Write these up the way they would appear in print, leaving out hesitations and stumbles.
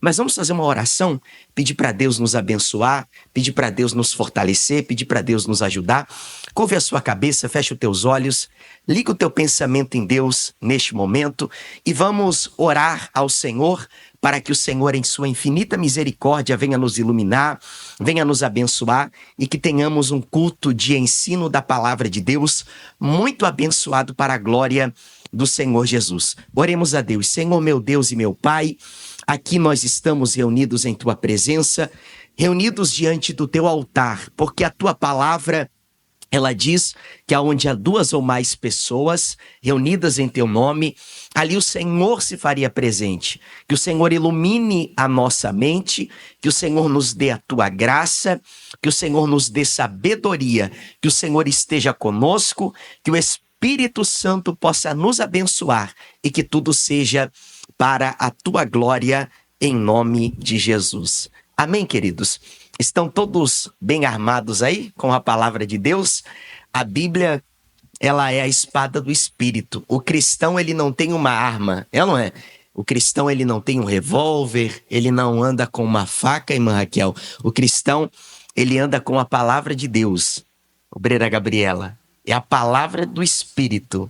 Mas vamos fazer uma oração, pedir para Deus nos abençoar, pedir para Deus nos fortalecer, pedir para Deus nos ajudar. Curve a sua cabeça, feche os teus olhos, liga o teu pensamento em Deus neste momento e vamos orar ao Senhor para que o Senhor, em sua infinita misericórdia, venha nos iluminar, venha nos abençoar e que tenhamos um culto de ensino da palavra de Deus muito abençoado para a glória do Senhor Jesus. Oremos a Deus. Senhor, meu Deus e meu Pai, aqui nós estamos reunidos em Tua presença, reunidos diante do Teu altar, porque a Tua palavra, ela diz que aonde há 2 ou mais pessoas reunidas em Teu nome, ali o Senhor se faria presente. Que o Senhor ilumine a nossa mente, que o Senhor nos dê a Tua graça, que o Senhor nos dê sabedoria, que o Senhor esteja conosco, que o Espírito Santo possa nos abençoar e que tudo seja para a Tua glória, em nome de Jesus. Amém, queridos? Estão todos bem armados aí com a palavra de Deus? A Bíblia, ela é a espada do Espírito. O cristão, ele não tem uma arma, não é? O cristão, ele não tem um revólver, ele não anda com uma faca, irmã Raquel. O cristão, ele anda com a palavra de Deus. Obreira Gabriela, é a palavra do Espírito.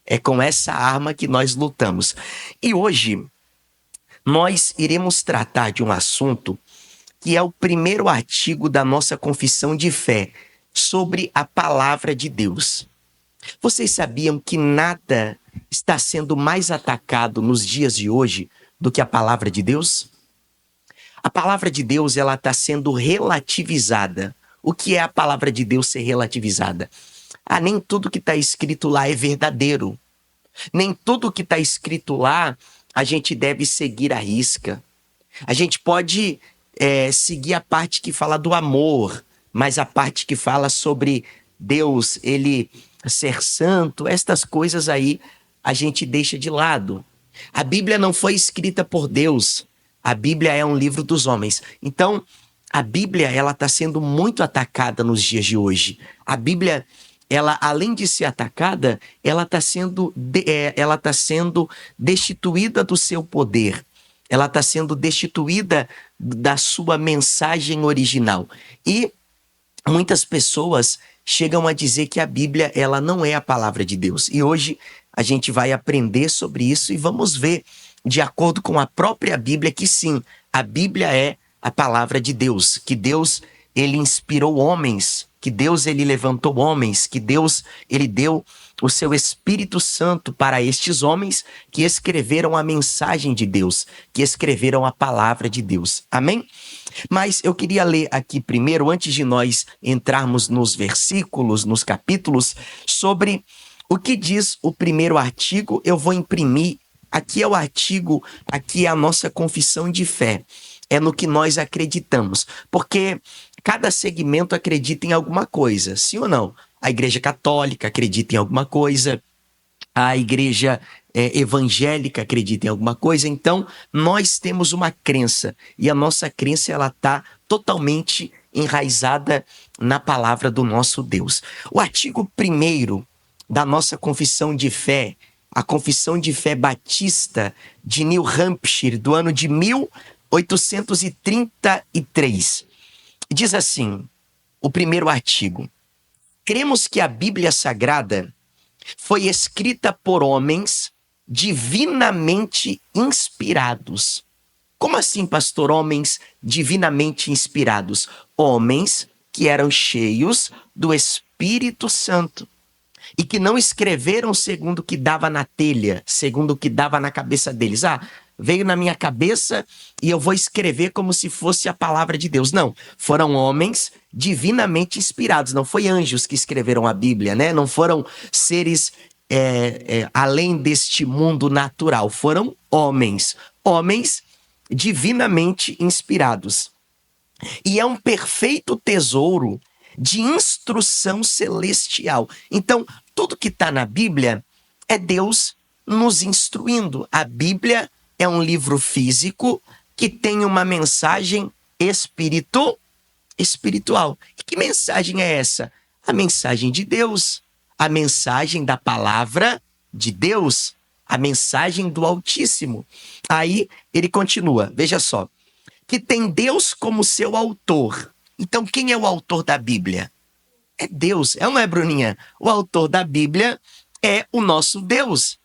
É com essa arma que nós lutamos. E hoje, nós iremos tratar de um assunto que é o primeiro artigo da nossa confissão de fé sobre a palavra de Deus. Vocês sabiam que nada está sendo mais atacado nos dias de hoje do que a palavra de Deus? A palavra de Deus, ela está sendo relativizada. O que é a palavra de Deus ser relativizada? Nem tudo que está escrito lá é verdadeiro. Nem tudo que está escrito lá a gente deve seguir à risca. A gente pode seguir a parte que fala do amor, mas a parte que fala sobre Deus, ele ser santo, estas coisas aí a gente deixa de lado. A Bíblia não foi escrita por Deus, a Bíblia é um livro dos homens. Então, a Bíblia, ela está sendo muito atacada nos dias de hoje. A Bíblia, ela, além de ser atacada, ela está sendo destituída do seu poder. Ela está sendo destituída da sua mensagem original. E muitas pessoas chegam a dizer que a Bíblia, ela não é a palavra de Deus. E hoje a gente vai aprender sobre isso e vamos ver, de acordo com a própria Bíblia, que sim, a Bíblia é a palavra de Deus, que Deus, ele inspirou homens, que Deus, ele levantou homens, que Deus, ele deu o seu Espírito Santo para estes homens que escreveram a mensagem de Deus, que escreveram a palavra de Deus. Amém? Mas eu queria ler aqui primeiro, antes de nós entrarmos nos versículos, nos capítulos, sobre o que diz o primeiro artigo. Eu vou imprimir, aqui é o artigo, aqui é a nossa confissão de fé. É no que nós acreditamos, porque cada segmento acredita em alguma coisa, sim ou não? A Igreja Católica acredita em alguma coisa, a Igreja evangélica acredita em alguma coisa. Então, nós temos uma crença, e a nossa crença ela está totalmente enraizada na palavra do nosso Deus. O artigo 1º da nossa confissão de fé, a Confissão de Fé Batista de New Hampshire, do ano de 1833. Diz assim, o primeiro artigo: cremos que a Bíblia Sagrada foi escrita por homens divinamente inspirados. Como assim, pastor? Homens divinamente inspirados? Homens que eram cheios do Espírito Santo e que não escreveram segundo o que dava na telha, segundo o que dava na cabeça deles. Veio na minha cabeça e eu vou escrever como se fosse a palavra de Deus. Não, foram homens divinamente inspirados. Não foi anjos que escreveram a Bíblia, né? Não foram seres além deste mundo natural. Foram homens divinamente inspirados. E é um perfeito tesouro de instrução celestial. Então, tudo que está na Bíblia é Deus nos instruindo. A Bíblia é um livro físico que tem uma mensagem espiritual. E que mensagem é essa? A mensagem de Deus, a mensagem da palavra de Deus. a mensagem do Altíssimo. Aí ele continua, veja só, que tem Deus como seu autor. Então quem é o autor da Bíblia? É Deus, é ou não é, Bruninha? O autor da Bíblia é o nosso Deus.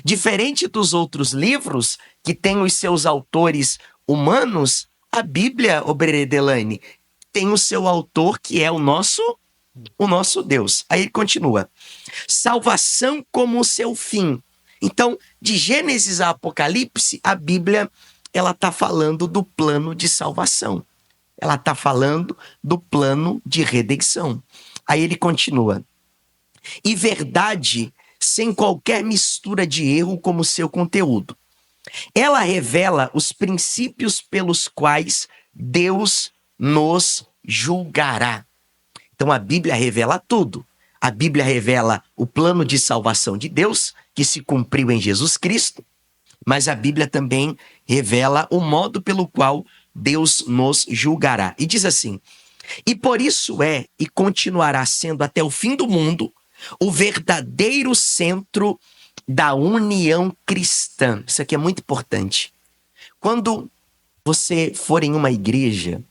Diferente dos outros livros, que têm os seus autores humanos, a Bíblia, Obredelane, tem o seu autor que é o nosso Deus. Aí ele continua. Salvação como o seu fim. Então, de Gênesis a Apocalipse, a Bíblia ela está falando do plano de salvação. Ela está falando do plano de redenção. Aí ele continua. E verdade sem qualquer mistura de erro como seu conteúdo. Ela revela os princípios pelos quais Deus nos julgará. Então a Bíblia revela tudo. A Bíblia revela o plano de salvação de Deus, que se cumpriu em Jesus Cristo, mas a Bíblia também revela o modo pelo qual Deus nos julgará. E diz assim, e por isso é e continuará sendo até o fim do mundo o verdadeiro centro da união cristã. Isso aqui é muito importante. Quando você for em uma igreja,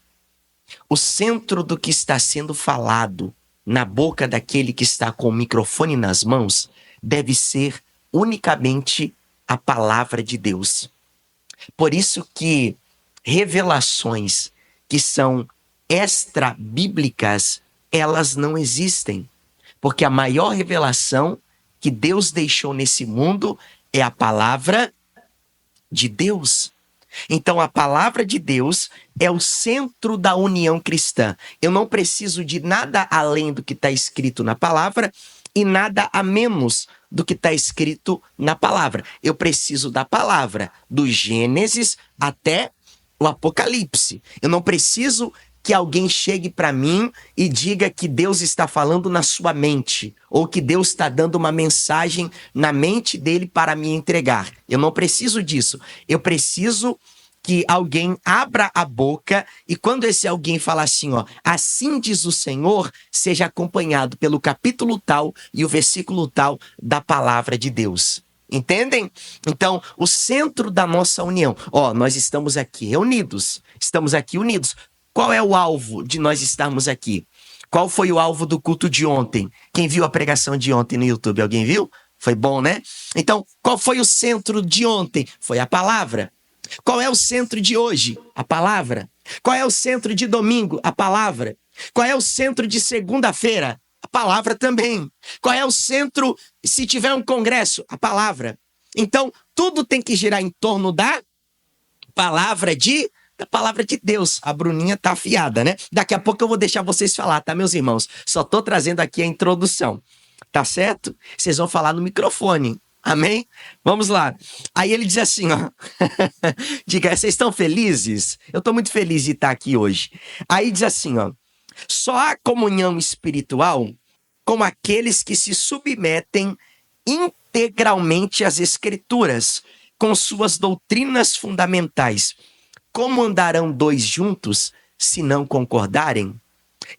o centro do que está sendo falado na boca daquele que está com o microfone nas mãos deve ser unicamente a palavra de Deus. Por isso que revelações que são extra-bíblicas, elas não existem. Porque a maior revelação que Deus deixou nesse mundo é a palavra de Deus. Então, a palavra de Deus é o centro da união cristã. Eu não preciso de nada além do que está escrito na palavra e nada a menos do que está escrito na palavra. Eu preciso da palavra, do Gênesis até o Apocalipse. Eu não preciso que alguém chegue para mim e diga que Deus está falando na sua mente, ou que Deus está dando uma mensagem na mente dele para me entregar. Eu não preciso disso. Eu preciso que alguém abra a boca e quando esse alguém falar assim, ó, assim diz o Senhor, seja acompanhado pelo capítulo tal e o versículo tal da palavra de Deus. Entendem? Então, o centro da nossa união, ó, nós estamos aqui reunidos, estamos aqui unidos. Qual é o alvo de nós estarmos aqui? Qual foi o alvo do culto de ontem? Quem viu a pregação de ontem no YouTube? Alguém viu? Foi bom, né? Então, qual foi o centro de ontem? Foi a palavra. Qual é o centro de hoje? A palavra. Qual é o centro de domingo? A palavra. Qual é o centro de segunda-feira? A palavra também. Qual é o centro, se tiver um congresso? A palavra. Então, tudo tem que girar em torno da palavra de Deus. A Bruninha tá afiada, né? Daqui a pouco eu vou deixar vocês falar, tá, meus irmãos? Só tô trazendo aqui a introdução. Tá certo? Vocês vão falar no microfone. Amém? Vamos lá. Aí ele diz assim, ó. Diga, vocês estão felizes? Eu tô muito feliz de estar aqui hoje. Aí diz assim, ó. Só há comunhão espiritual com aqueles que se submetem integralmente às Escrituras, com suas doutrinas fundamentais. Como andarão dois juntos se não concordarem?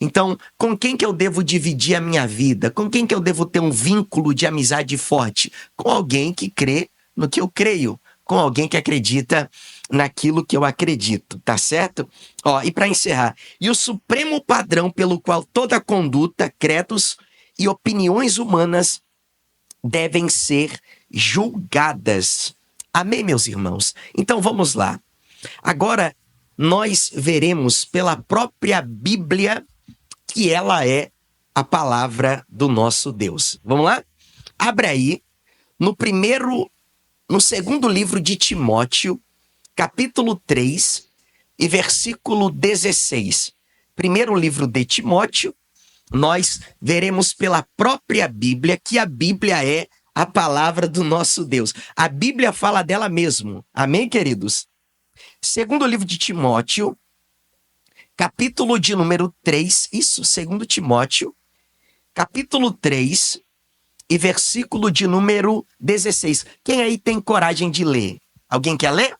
Então, com quem que eu devo dividir a minha vida? Com quem que eu devo ter um vínculo de amizade forte? Com alguém que crê no que eu creio. Com alguém que acredita naquilo que eu acredito, tá certo? Ó, e para encerrar, e o supremo padrão pelo qual toda conduta, credos e opiniões humanas devem ser julgadas. Amém, meus irmãos? Então vamos lá. Agora, nós veremos pela própria Bíblia que ela é a palavra do nosso Deus. Vamos lá? Abre aí no segundo livro de Timóteo, capítulo 3 e versículo 16. Primeiro livro de Timóteo, nós veremos pela própria Bíblia que a Bíblia é a palavra do nosso Deus. A Bíblia fala dela mesmo. Amém, queridos? Segundo livro de Timóteo, capítulo de número 3, isso, segundo Timóteo, capítulo 3 e versículo de número 16. Quem aí tem coragem de ler? Alguém quer ler?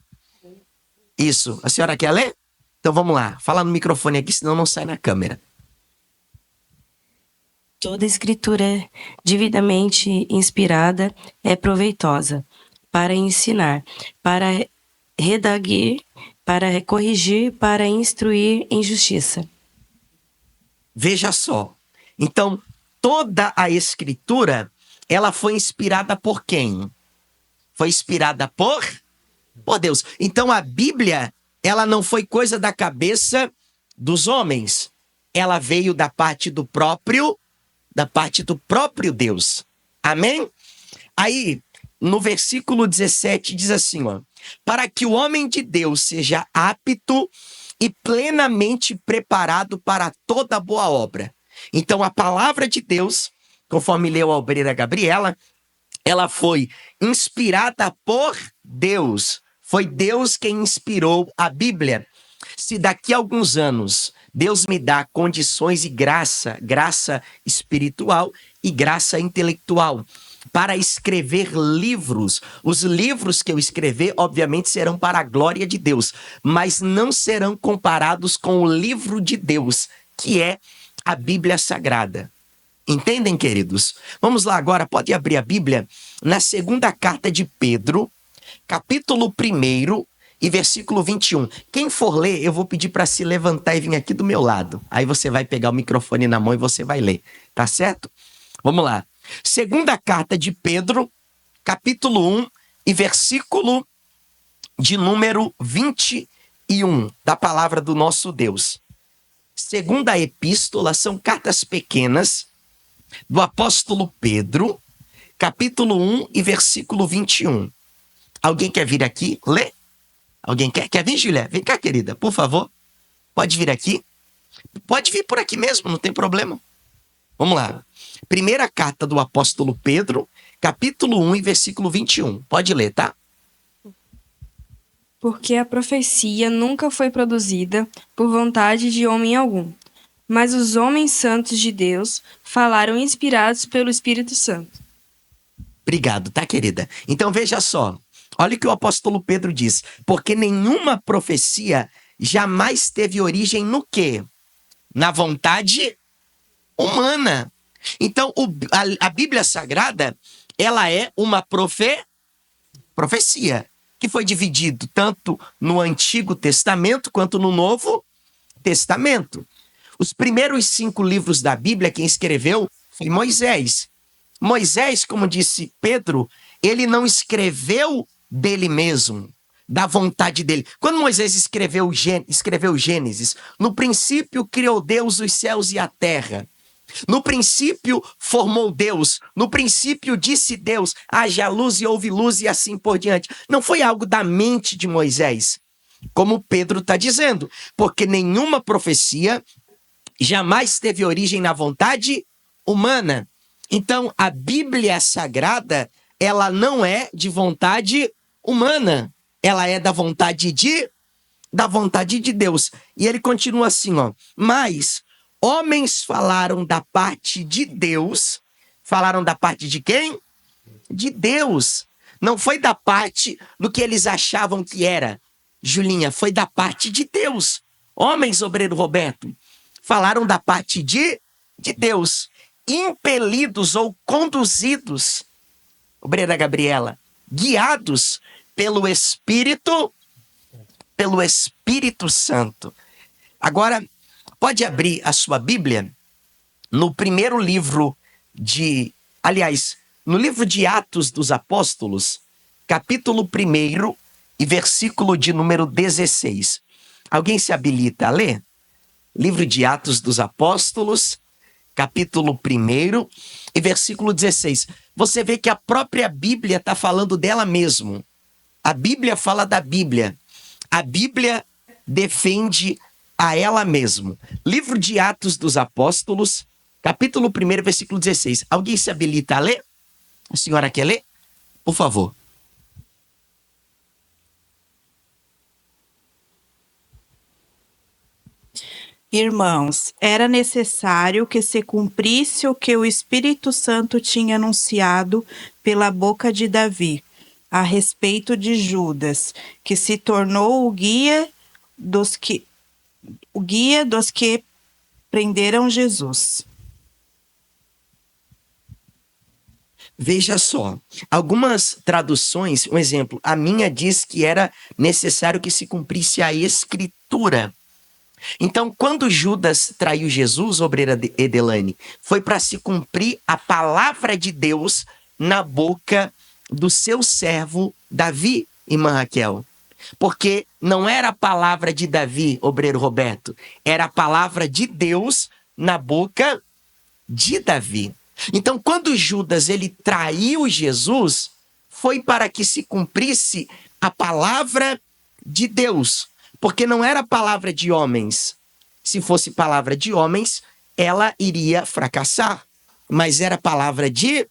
Isso, a senhora quer ler? Então vamos lá, fala no microfone aqui, senão não sai na câmera. Toda escritura devidamente inspirada é proveitosa para ensinar, para redaguir, para corrigir, para instruir em justiça. Veja só. Então, toda a Escritura, ela foi inspirada por quem? Foi inspirada por Deus. Então, a Bíblia, ela não foi coisa da cabeça dos homens. Ela veio da parte do próprio Deus. Amém? Aí, no versículo 17, diz assim, ó: para que o homem de Deus seja apto e plenamente preparado para toda boa obra. Então, a palavra de Deus, conforme leu a obreira Gabriela, ela foi inspirada por Deus. Foi Deus quem inspirou a Bíblia. Se daqui a alguns anos Deus me dá condições e graça espiritual e graça intelectual, para escrever livros. Os livros que eu escrever, obviamente, serão para a glória de Deus, mas não serão comparados com o livro de Deus, que é a Bíblia Sagrada. Entendem, queridos? Vamos lá agora, pode abrir a Bíblia na segunda carta de Pedro, capítulo 1 e versículo 21. Quem for ler, eu vou pedir para se levantar e vir aqui do meu lado. Aí você vai pegar o microfone na mão e você vai ler, tá certo? Vamos lá. Segunda carta de Pedro, capítulo 1 e versículo de número 21, da palavra do nosso Deus. Segunda epístola, são cartas pequenas do apóstolo Pedro, capítulo 1 e versículo 21. Alguém quer vir aqui ler? Alguém quer? Quer vir, Julia? Vem cá, querida, por favor. Pode vir aqui. Pode vir por aqui mesmo, não tem problema. Vamos lá. Primeira carta do apóstolo Pedro, capítulo 1 e versículo 21. Pode ler, tá? Porque a profecia nunca foi produzida por vontade de homem algum, mas os homens santos de Deus falaram inspirados pelo Espírito Santo. Obrigado, tá, querida? Então veja só. Olha o que o apóstolo Pedro diz. Porque nenhuma profecia jamais teve origem no quê? Na vontade humana. Então, a Bíblia Sagrada, ela é uma profecia, que foi dividido tanto no Antigo Testamento quanto no Novo Testamento. Os primeiros 5 livros da Bíblia, quem escreveu foi Moisés. Moisés, como disse Pedro, ele não escreveu dele mesmo, da vontade dele. Quando Moisés escreveu Gênesis, no princípio criou Deus os céus e a terra. No princípio formou Deus, no princípio disse Deus, haja luz e houve luz e assim por diante. Não foi algo da mente de Moisés, como Pedro está dizendo, porque nenhuma profecia jamais teve origem na vontade humana. Então, a Bíblia Sagrada, ela não é de vontade humana, ela é da vontade de Deus. E ele continua assim, ó: mas homens falaram da parte de Deus. Falaram da parte de quem? De Deus. Não foi da parte do que eles achavam que era, Julinha, foi da parte de Deus. Homens, obreiro Roberto, falaram da parte de Deus, impelidos ou conduzidos, obreira Gabriela, guiados pelo Espírito Santo. Agora, pode abrir a sua Bíblia no primeiro livro no livro de Atos dos Apóstolos, capítulo 1 e versículo de número 16. Alguém se habilita a ler? Livro de Atos dos Apóstolos, capítulo 1 e versículo 16. Você vê que a própria Bíblia está falando dela mesmo. A Bíblia fala da Bíblia. A Bíblia defende a ela mesma. Livro de Atos dos Apóstolos, capítulo 1, versículo 16. Alguém se habilita a ler? A senhora quer ler? Por favor. Irmãos, era necessário que se cumprisse o que o Espírito Santo tinha anunciado pela boca de Davi, a respeito de Judas, que se tornou o guia dos que prenderam Jesus. Veja só, algumas traduções, um exemplo, a minha diz que era necessário que se cumprisse a escritura. Então, quando Judas traiu Jesus, obreira Edelane, foi para se cumprir a palavra de Deus na boca do seu servo Davi, irmã Raquel. Porque não era a palavra de Davi, obreiro Roberto, era a palavra de Deus na boca de Davi. Então, quando Judas ele traiu Jesus, foi para que se cumprisse a palavra de Deus, porque não era palavra de homens. Se fosse palavra de homens, ela iria fracassar, mas era palavra de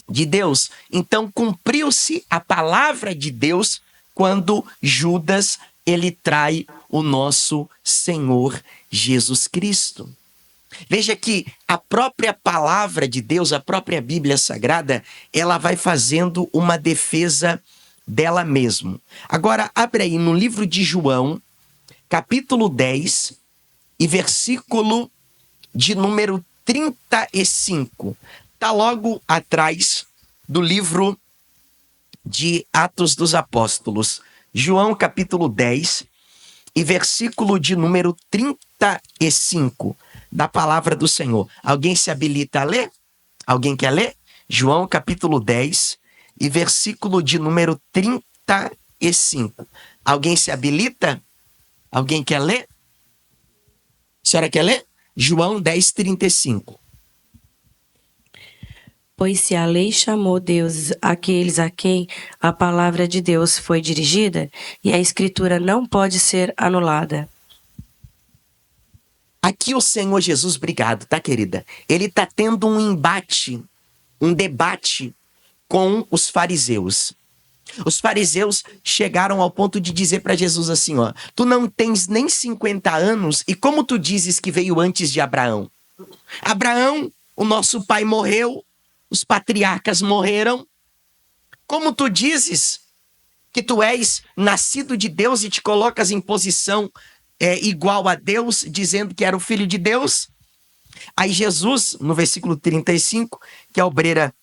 Deus. Então, cumpriu-se a palavra de Deus quando Judas ele trai o nosso Senhor Jesus Cristo. Veja que a própria palavra de Deus, a própria Bíblia Sagrada, ela vai fazendo uma defesa dela mesma. Agora, abre aí no livro de João, capítulo 10, e versículo de número 35. Está logo atrás do livro de Atos dos Apóstolos. João, capítulo 10, e versículo de número 35 da palavra do Senhor. Alguém se habilita a ler? Alguém quer ler? João, capítulo 10, e versículo de número 35. Alguém se habilita? Alguém quer ler? A senhora quer ler? João 10, 35. Pois se a lei chamou deuses aqueles a quem a palavra de Deus foi dirigida, e a escritura não pode ser anulada. Aqui o Senhor Jesus, obrigado, tá, querida? Ele está tendo um embate, um debate com os fariseus. Os fariseus chegaram ao ponto de dizer para Jesus assim, ó, tu não tens nem 50 anos e como tu dizes que veio antes de Abraão? Abraão, o nosso pai morreu, os patriarcas morreram. Como tu dizes que tu és nascido de Deus e te colocas em posição igual a Deus, dizendo que era o filho de Deus? Aí Jesus, no versículo 35, que a obreira,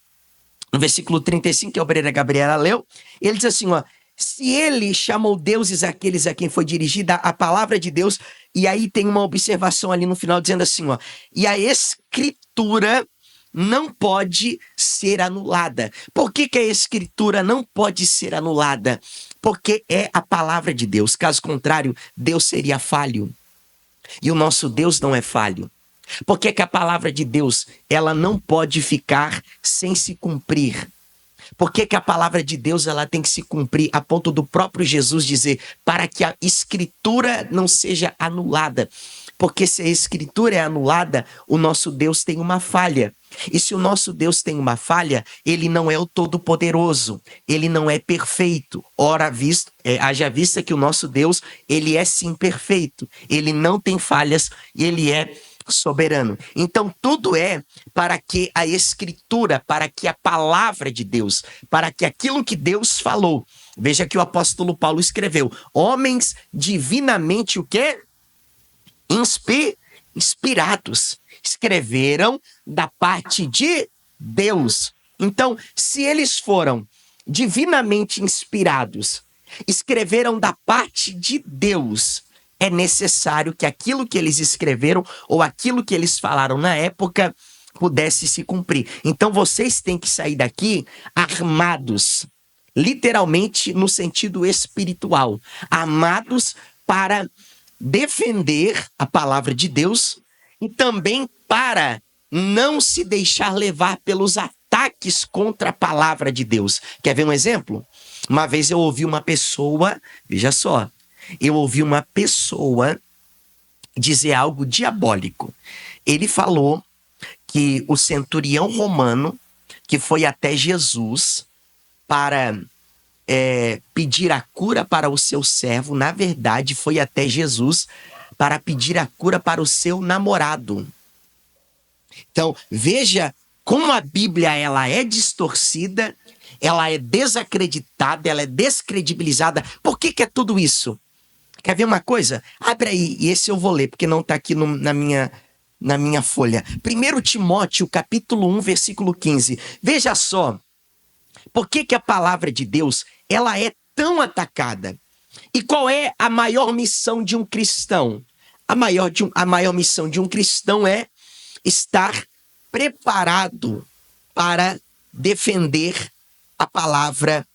no versículo 35, que a obreira Gabriela leu, ele diz assim, ó, se ele chamou deuses aqueles a quem foi dirigida a palavra de Deus, e aí tem uma observação ali no final dizendo assim, ó, e a escritura não pode ser anulada. Por que a escritura não pode ser anulada? Porque é a palavra de Deus. Caso contrário, Deus seria falho. E o nosso Deus não é falho. Por que a palavra de Deus ela não pode ficar sem se cumprir? Por que a palavra de Deus ela tem que se cumprir a ponto do próprio Jesus dizer para que a escritura não seja anulada? Porque se a escritura é anulada, o nosso Deus tem uma falha. E se o nosso Deus tem uma falha, ele não é o Todo-Poderoso, ele não é perfeito. Ora, haja vista que o nosso Deus, ele é sim perfeito, ele não tem falhas e ele é soberano. Então, tudo é para que a escritura, para que a palavra de Deus, para que aquilo que Deus falou, veja que o apóstolo Paulo escreveu, homens divinamente o quê? Inspirados, escreveram da parte de Deus. Então, se eles foram divinamente inspirados, escreveram da parte de Deus, é necessário que aquilo que eles escreveram ou aquilo que eles falaram na época pudesse se cumprir. Então, vocês têm que sair daqui armados, literalmente no sentido espiritual, armados para defender a palavra de Deus e também para não se deixar levar pelos ataques contra a palavra de Deus. Quer ver um exemplo? Uma vez eu ouvi uma pessoa, veja só, eu ouvi uma pessoa dizer algo diabólico. Ele falou que o centurião romano que foi até Jesus para pedir a cura para o seu servo, na verdade foi até Jesus para pedir a cura para o seu namorado. Então, veja como a Bíblia ela é distorcida, ela é desacreditada, ela é descredibilizada. Por que é tudo isso? Quer ver uma coisa? Abre aí, e esse eu vou ler, porque não está aqui no na minha folha. 1 Timóteo, capítulo 1, versículo 15. Veja só, por que a palavra de Deus ela é tão atacada? E qual é a maior missão de um cristão? A maior missão de um cristão é estar preparado para defender a palavra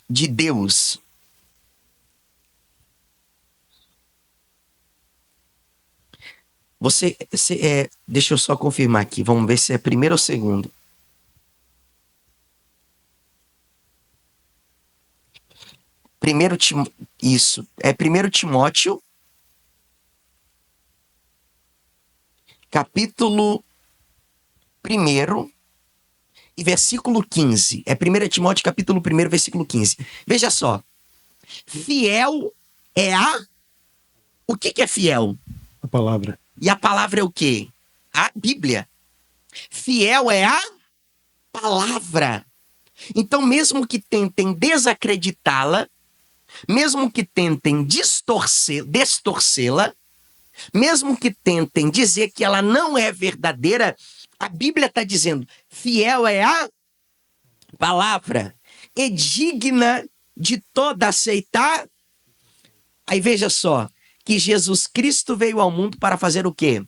de Deus. Deixa eu só confirmar aqui, vamos ver se é primeiro ou segundo. Isso, é 1 Timóteo, capítulo 1 e versículo 15. É 1 Timóteo, capítulo 1, versículo 15. Veja só, fiel é a... O que é fiel? A palavra. E a palavra é o quê? A Bíblia. Fiel é a palavra. Então, mesmo que tentem desacreditá-la, mesmo que tentem distorcê-la, mesmo que tentem dizer que ela não é verdadeira, a Bíblia está dizendo, fiel é a palavra, é digna de toda aceitar. Aí veja só, que Jesus Cristo veio ao mundo para fazer o quê?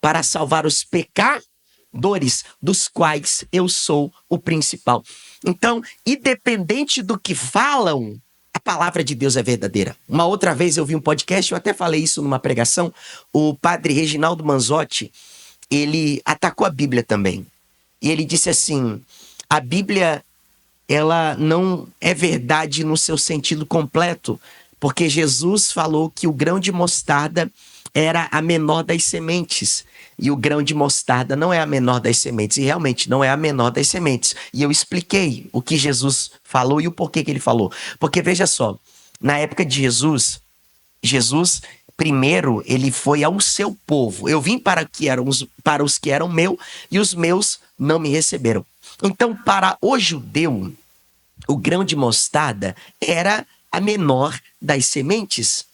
Para salvar os pecadores, dos quais eu sou o principal. Então, independente do que falam, a palavra de Deus é verdadeira. Uma outra vez eu vi um podcast, eu até falei isso numa pregação, o padre Reginaldo Manzotti, ele atacou a Bíblia também. E ele disse assim, a Bíblia, ela não é verdade no seu sentido completo, porque Jesus falou que o grão de mostarda era a menor das sementes. E o grão de mostarda não é a menor das sementes. E realmente não é a menor das sementes. E eu expliquei o que Jesus falou e o porquê que ele falou. Porque veja só, na época de Jesus, primeiro ele foi ao seu povo. Eu vim para os que eram meus e os meus não me receberam. Então, para o judeu, o grão de mostarda era a menor das sementes.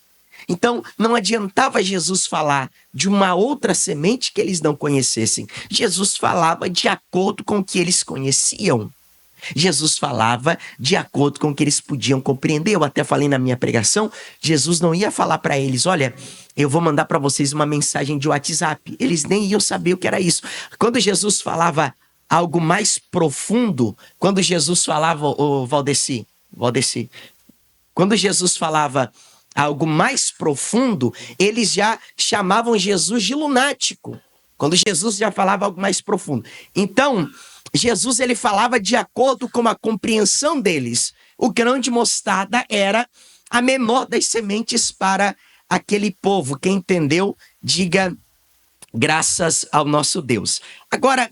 Então, não adiantava Jesus falar de uma outra semente que eles não conhecessem. Jesus falava de acordo com o que eles conheciam. Jesus falava de acordo com o que eles podiam compreender. Eu até falei na minha pregação, Jesus não ia falar para eles, olha, eu vou mandar para vocês uma mensagem de WhatsApp. Eles nem iam saber o que era isso. Quando Jesus falava algo mais profundo, quando Jesus falava, Valdeci, quando Jesus falava algo mais profundo, eles já chamavam Jesus de lunático. Quando Jesus já falava algo mais profundo. Então, Jesus ele falava de acordo com a compreensão deles. O grão de mostarda era a menor das sementes para aquele povo. Quem entendeu, diga graças ao nosso Deus. Agora,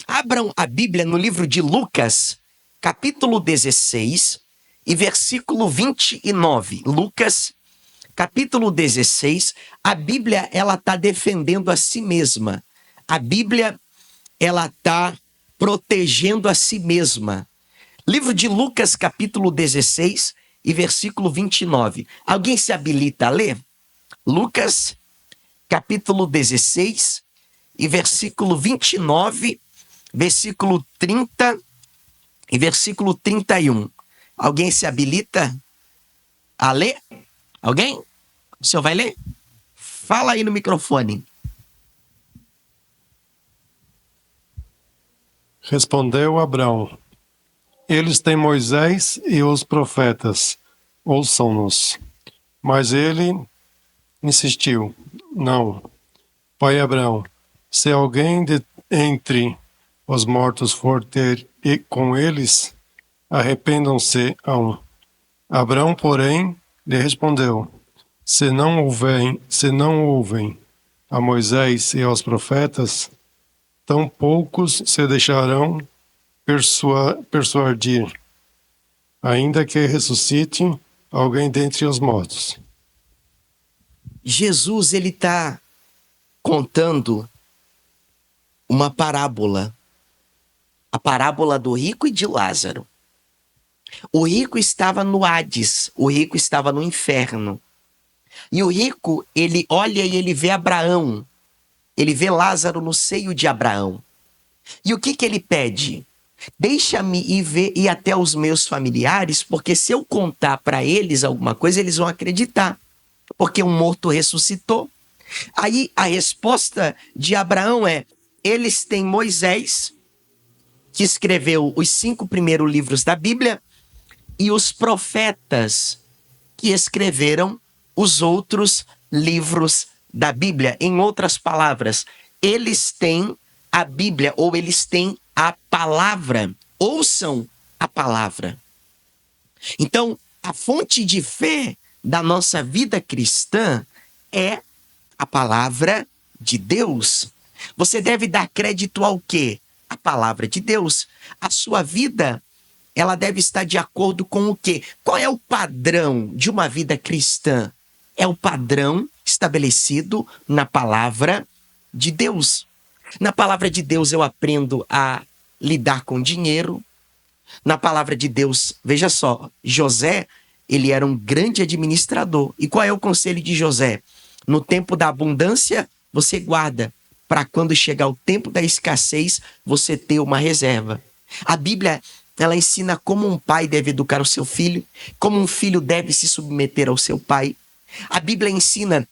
abram a Bíblia no livro de Lucas, capítulo 16 e versículo 29. Lucas, capítulo 16, a Bíblia ela está defendendo a si mesma. A Bíblia ela está protegendo a si mesma. Livro de Lucas, capítulo 16 e versículo 29. Alguém se habilita a ler? Lucas, capítulo 16 e versículo 29, versículo 30 e versículo 31. Alguém se habilita a ler? Alguém? O senhor vai ler? Fala aí no microfone. Respondeu Abrão, eles têm Moisés e os profetas, ouçam-nos. Mas ele insistiu, não, pai Abrão, se alguém entre os mortos for ter com eles, arrependam-se a um. Abrão, porém, lhe respondeu, se não ouvem a Moisés e aos profetas, tão poucos se deixarão persuadir, ainda que ressuscite alguém dentre os mortos. Jesus ele está contando uma parábola, a parábola do rico e de Lázaro. O rico estava no Hades, o rico estava no inferno. E o rico, ele olha e ele vê Abraão. ele vê Lázaro no seio de Abraão. E o que ele pede? Deixa-me ir até os meus familiares, porque se eu contar para eles alguma coisa, eles vão acreditar, porque um morto ressuscitou. Aí a resposta de Abraão é: eles têm Moisés, que escreveu os 5 primeiros livros da Bíblia, e os profetas, que escreveram os outros livros da Bíblia. Em outras palavras, eles têm a Bíblia, ou eles têm a palavra. Ouçam a palavra. Então, a fonte de fé da nossa vida cristã é a palavra de Deus. Você deve dar crédito ao quê? A palavra de Deus. A sua vida, ela deve estar de acordo com o quê? Qual é o padrão de uma vida cristã? É o padrão estabelecido na palavra de Deus. Na palavra de Deus eu aprendo a lidar com dinheiro. Na palavra de Deus, veja só, José, ele era um grande administrador. E qual é o conselho de José? No tempo da abundância, você guarda, para quando chegar o tempo da escassez, você ter uma reserva. A Bíblia, ela ensina como um pai deve educar o seu filho, como um filho deve se submeter ao seu pai. A Bíblia ensina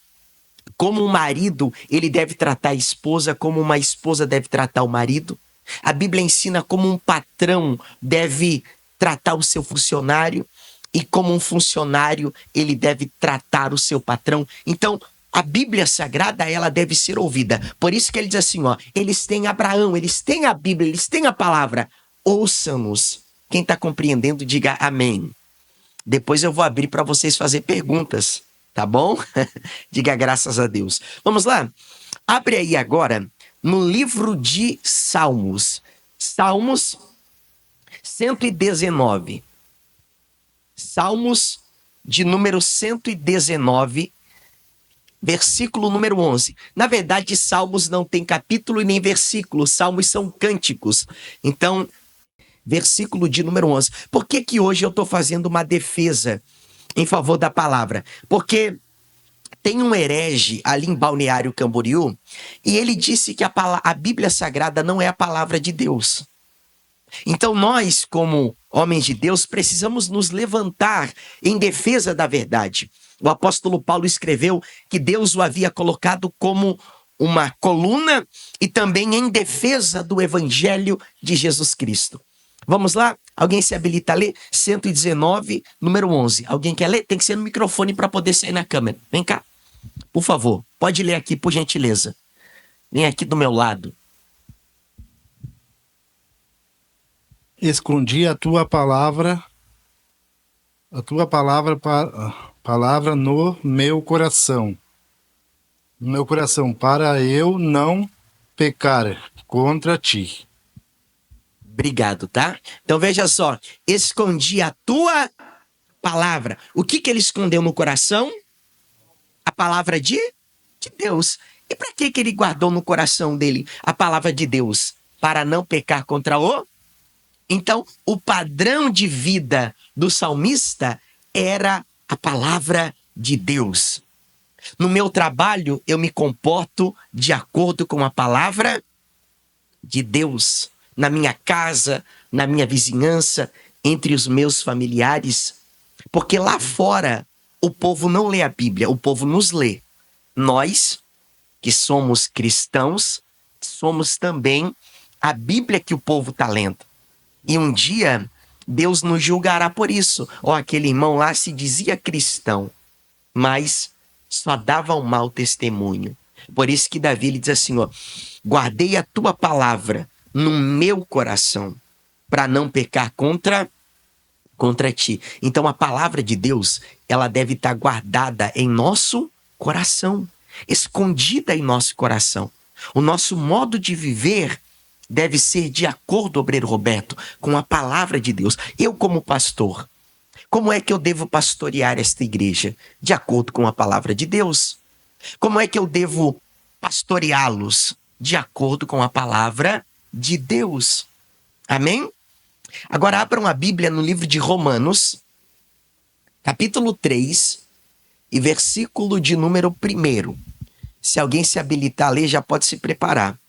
como um marido, ele deve tratar a esposa, como uma esposa deve tratar o marido. A Bíblia ensina como um patrão deve tratar o seu funcionário e como um funcionário, ele deve tratar o seu patrão. Então, a Bíblia Sagrada, ela deve ser ouvida. Por isso que ele diz assim, ó, eles têm Abraão, eles têm a Bíblia, eles têm a palavra. Ouçam-nos. Quem está compreendendo, diga amém. Depois eu vou abrir para vocês fazer perguntas, tá bom? Diga graças a Deus. Vamos lá? Abre aí agora no livro de Salmos. Salmos 119. Salmos de número 119, versículo número 11. Na verdade, Salmos não tem capítulo e nem versículo. Salmos são cânticos. Então, versículo de número 11. Por que que hoje eu estou fazendo uma defesa em favor da palavra? Porque tem um herege ali em Balneário Camboriú e ele disse que a Bíblia Sagrada não é a palavra de Deus. Então nós, como homens de Deus, precisamos nos levantar em defesa da verdade. O apóstolo Paulo escreveu que Deus o havia colocado como uma coluna e também em defesa do evangelho de Jesus Cristo. Vamos lá? Alguém se habilita a ler? 119, número 11. Alguém quer ler? Tem que ser no microfone para poder sair na câmera. Vem cá. Por favor, pode ler aqui, por gentileza. Vem aqui do meu lado. Escondi a tua palavra no meu coração. No meu coração, para eu não pecar contra ti. Obrigado, tá? Então veja só, escondi a tua palavra. O que ele escondeu no coração? A palavra de Deus. E para que ele guardou no coração dele a palavra de Deus? Para não pecar contra o... Então, o padrão de vida do salmista era a palavra de Deus. No meu trabalho, eu me comporto de acordo com a palavra de Deus. Na minha casa, na minha vizinhança, entre os meus familiares. Porque lá fora, o povo não lê a Bíblia, o povo nos lê. Nós, que somos cristãos, somos também a Bíblia que o povo está lendo. E um dia, Deus nos julgará por isso. Aquele irmão lá se dizia cristão, mas só dava um mau testemunho. Por isso que Davi ele diz assim, guardei a tua palavra no meu coração, para não pecar contra ti. Então a palavra de Deus, ela deve estar guardada em nosso coração, escondida em nosso coração. O nosso modo de viver deve ser de acordo, obreiro Roberto, com a palavra de Deus. Eu, como pastor, como é que eu devo pastorear esta igreja? De acordo com a palavra de Deus. Como é que eu devo pastoreá-los? De acordo com a palavra de Deus. Amém? Agora abram a Bíblia no livro de Romanos, capítulo 3, e versículo de número 1. Se alguém se habilitar a ler, já pode se preparar.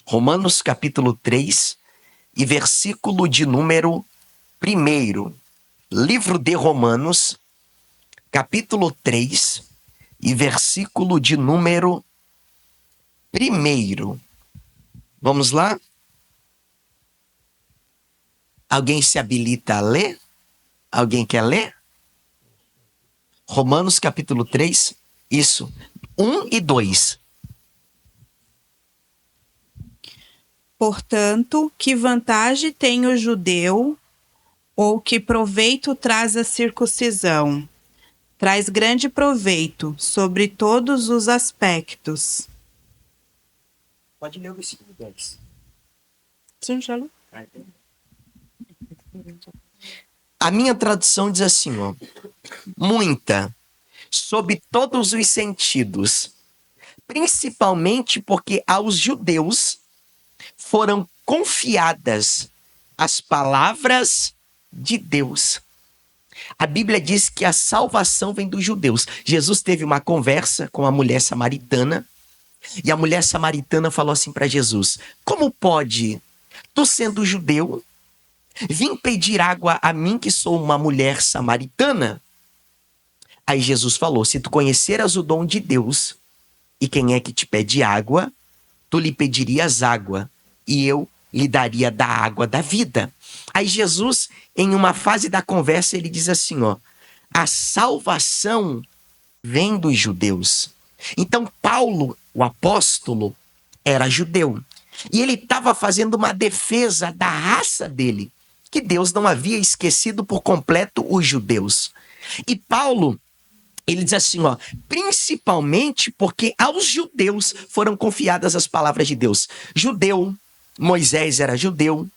Romanos capítulo 3 e versículo de número 1. Livro de Romanos, capítulo 3 e versículo de número 1. Vamos lá? Alguém se habilita a ler? Alguém quer ler? Romanos capítulo 3, isso, 1 e 2. Portanto, que vantagem tem o judeu, ou que proveito traz a circuncisão? Traz grande proveito sobre todos os aspectos. Pode ler o versículo 10. Você já leu? A minha tradução diz assim, ó. Muita, sob todos os sentidos, principalmente porque aos judeus foram confiadas as palavras de Deus. A Bíblia diz que a salvação vem dos judeus. Jesus teve uma conversa com a mulher samaritana e a mulher samaritana falou assim para Jesus: como pode, tu sendo judeu, vir pedir água a mim que sou uma mulher samaritana? Aí Jesus falou: se tu conheceras o dom de Deus e quem é que te pede água, tu lhe pedirias água e eu lhe daria da água da vida. Aí Jesus, em uma fase da conversa, ele diz assim, ó: a salvação vem dos judeus. Então Paulo, o apóstolo, era judeu. E ele estava fazendo uma defesa da raça dele, que Deus não havia esquecido por completo os judeus. E Paulo, ele diz assim, ó, principalmente porque aos judeus foram confiadas as palavras de Deus. Judeu, Moisés era judeu,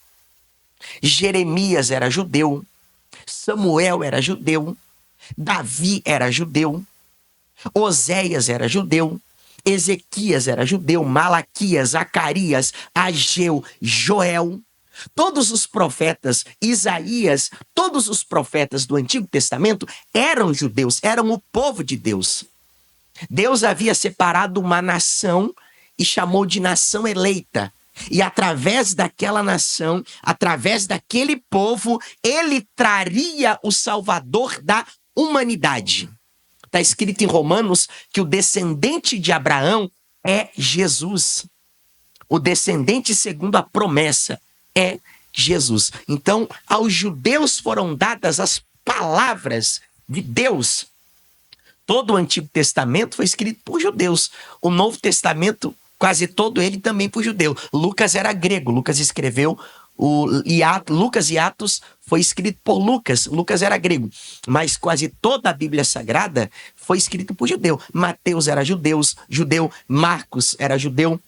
Jeremias era judeu, Samuel era judeu, Davi era judeu, Oséias era judeu, Ezequias era judeu, Malaquias, Zacarias, Ageu, Joel, todos os profetas, Isaías, todos os profetas do Antigo Testamento eram judeus, eram o povo de Deus. Deus havia separado uma nação e chamou de nação eleita. E através daquela nação, através daquele povo, ele traria o Salvador da humanidade. Está escrito em Romanos que o descendente de Abraão é Jesus. O descendente segundo a promessa é Jesus. Então, aos judeus foram dadas as palavras de Deus. Todo o Antigo Testamento foi escrito por judeus. O Novo Testamento, quase todo ele também por judeu. Lucas era grego. Lucas escreveu Lucas e Atos foi escrito por Lucas. Lucas era grego. Mas quase toda a Bíblia Sagrada foi escrita por judeu. Mateus era judeu. Marcos era judeu.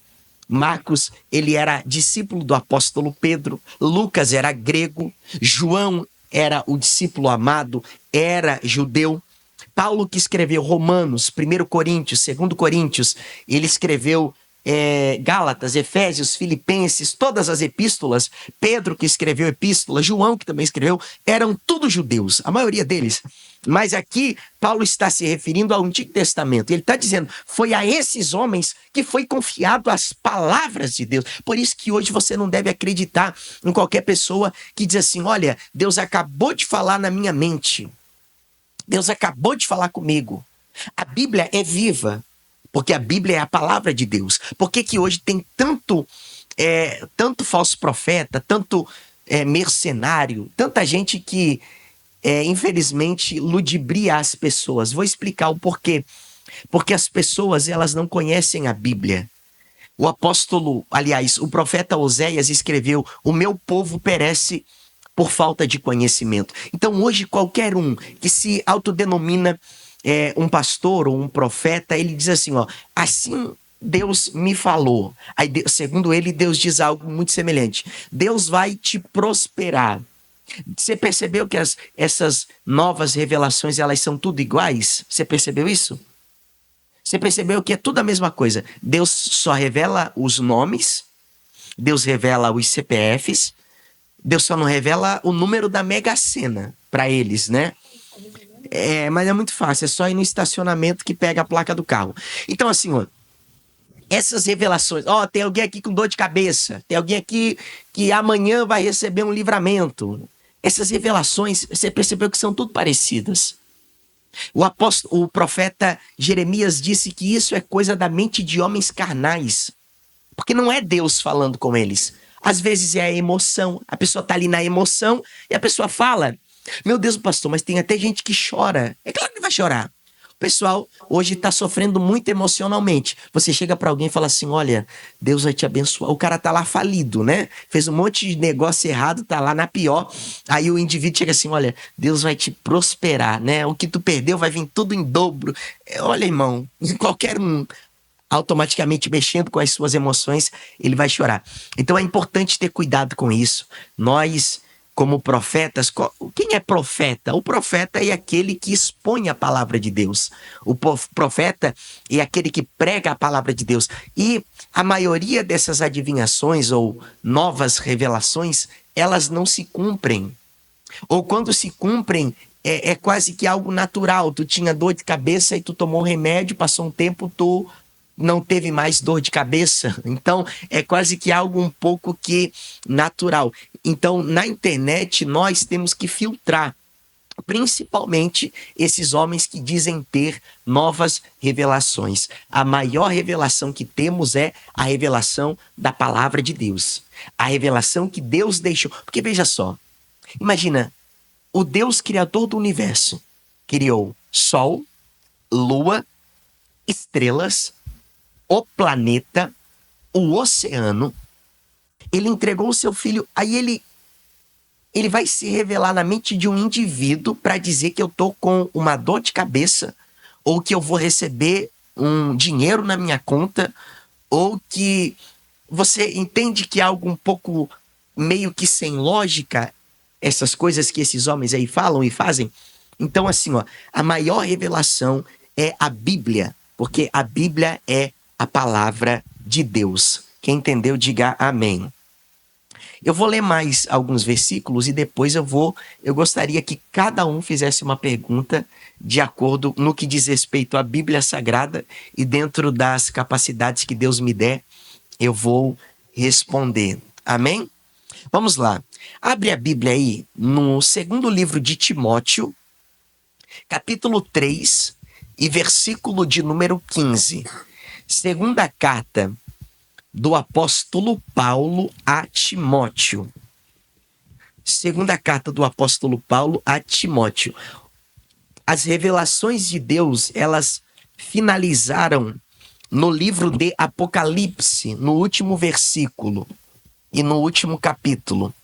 Marcos, ele era discípulo do apóstolo Pedro. Lucas era grego. João era o discípulo amado, era judeu. Paulo, que escreveu Romanos, 1 Coríntios, 2 Coríntios, ele escreveu Gálatas, Efésios, Filipenses, todas as epístolas. Pedro, que escreveu epístolas, João, que também escreveu, eram todos judeus, a maioria deles. Mas aqui, Paulo está se referindo ao Antigo Testamento. Ele está dizendo, foi a esses homens que foi confiado as palavras de Deus. Por isso que hoje você não deve acreditar em qualquer pessoa que diz assim, olha, Deus acabou de falar na minha mente. Deus acabou de falar comigo. A Bíblia é viva, porque a Bíblia é a palavra de Deus. Por que que hoje tem tanto falso profeta, tanto mercenário, tanta gente que, infelizmente, ludibria as pessoas? Vou explicar o porquê. Porque as pessoas, elas não conhecem a Bíblia. O profeta Oséias escreveu, o meu povo perece por falta de conhecimento. Então, hoje, qualquer um que se autodenomina um pastor ou um profeta, ele diz assim, ó, assim Deus me falou. Aí, segundo ele, Deus diz algo muito semelhante. Deus vai te prosperar. Você percebeu que essas novas revelações, elas são tudo iguais? Você percebeu isso? Você percebeu que é tudo a mesma coisa. Deus só revela os nomes, Deus revela os CPFs, Deus só não revela o número da Mega Sena para eles, né? Mas é muito fácil, é só ir no estacionamento que pega a placa do carro. Então, assim, ó, essas revelações. Ó, tem alguém aqui com dor de cabeça. Tem alguém aqui que amanhã vai receber um livramento. Essas revelações, você percebeu que são tudo parecidas. O profeta Jeremias disse que isso é coisa da mente de homens carnais. Porque não é Deus falando com eles. Às vezes é a emoção. A pessoa está ali na emoção e a pessoa fala: meu Deus, pastor, mas tem até gente que chora. É claro que vai chorar. O pessoal hoje está sofrendo muito emocionalmente. Você chega para alguém e fala assim: olha, Deus vai te abençoar. O cara tá lá falido, né? Fez um monte de negócio errado, tá lá na pior. Aí o indivíduo chega assim: olha, Deus vai te prosperar, né? O que tu perdeu vai vir tudo em dobro. Olha, irmão, qualquer um automaticamente mexendo com as suas emoções, ele vai chorar. Então é importante ter cuidado com isso. Nós, como profetas, quem é profeta? O profeta é aquele que expõe a palavra de Deus. O profeta é aquele que prega a palavra de Deus. E a maioria dessas adivinhações ou novas revelações, elas não se cumprem. Ou quando se cumprem, é quase que algo natural. Tu tinha dor de cabeça e tu tomou remédio, passou um tempo, tu não teve mais dor de cabeça. Então, é quase que algo um pouco que natural. Então, na internet, nós temos que filtrar, principalmente esses homens que dizem ter novas revelações. A maior revelação que temos é a revelação da palavra de Deus. A revelação que Deus deixou. Porque veja só, imagina, o Deus criador do universo criou sol, lua, estrelas, o planeta, o oceano. Ele entregou o seu filho. Aí ele vai se revelar na mente de um indivíduo para dizer que eu tô com uma dor de cabeça, ou que eu vou receber um dinheiro na minha conta, ou que você entende que é algo um pouco meio que sem lógica, essas coisas que esses homens aí falam e fazem. Então, assim, ó, a maior revelação é a Bíblia, porque a Bíblia é a palavra de Deus. Quem entendeu, diga amém. Eu vou ler mais alguns versículos e depois eu gostaria que cada um fizesse uma pergunta de acordo no que diz respeito à Bíblia Sagrada, e dentro das capacidades que Deus me der, eu vou responder. Amém? Vamos lá. Abre a Bíblia aí no segundo livro de Timóteo, capítulo 3 e versículo de número 15. Segunda carta do apóstolo Paulo a Timóteo. Segunda carta do apóstolo Paulo a Timóteo. As revelações de Deus, elas finalizaram no livro de Apocalipse, no último versículo e no último capítulo.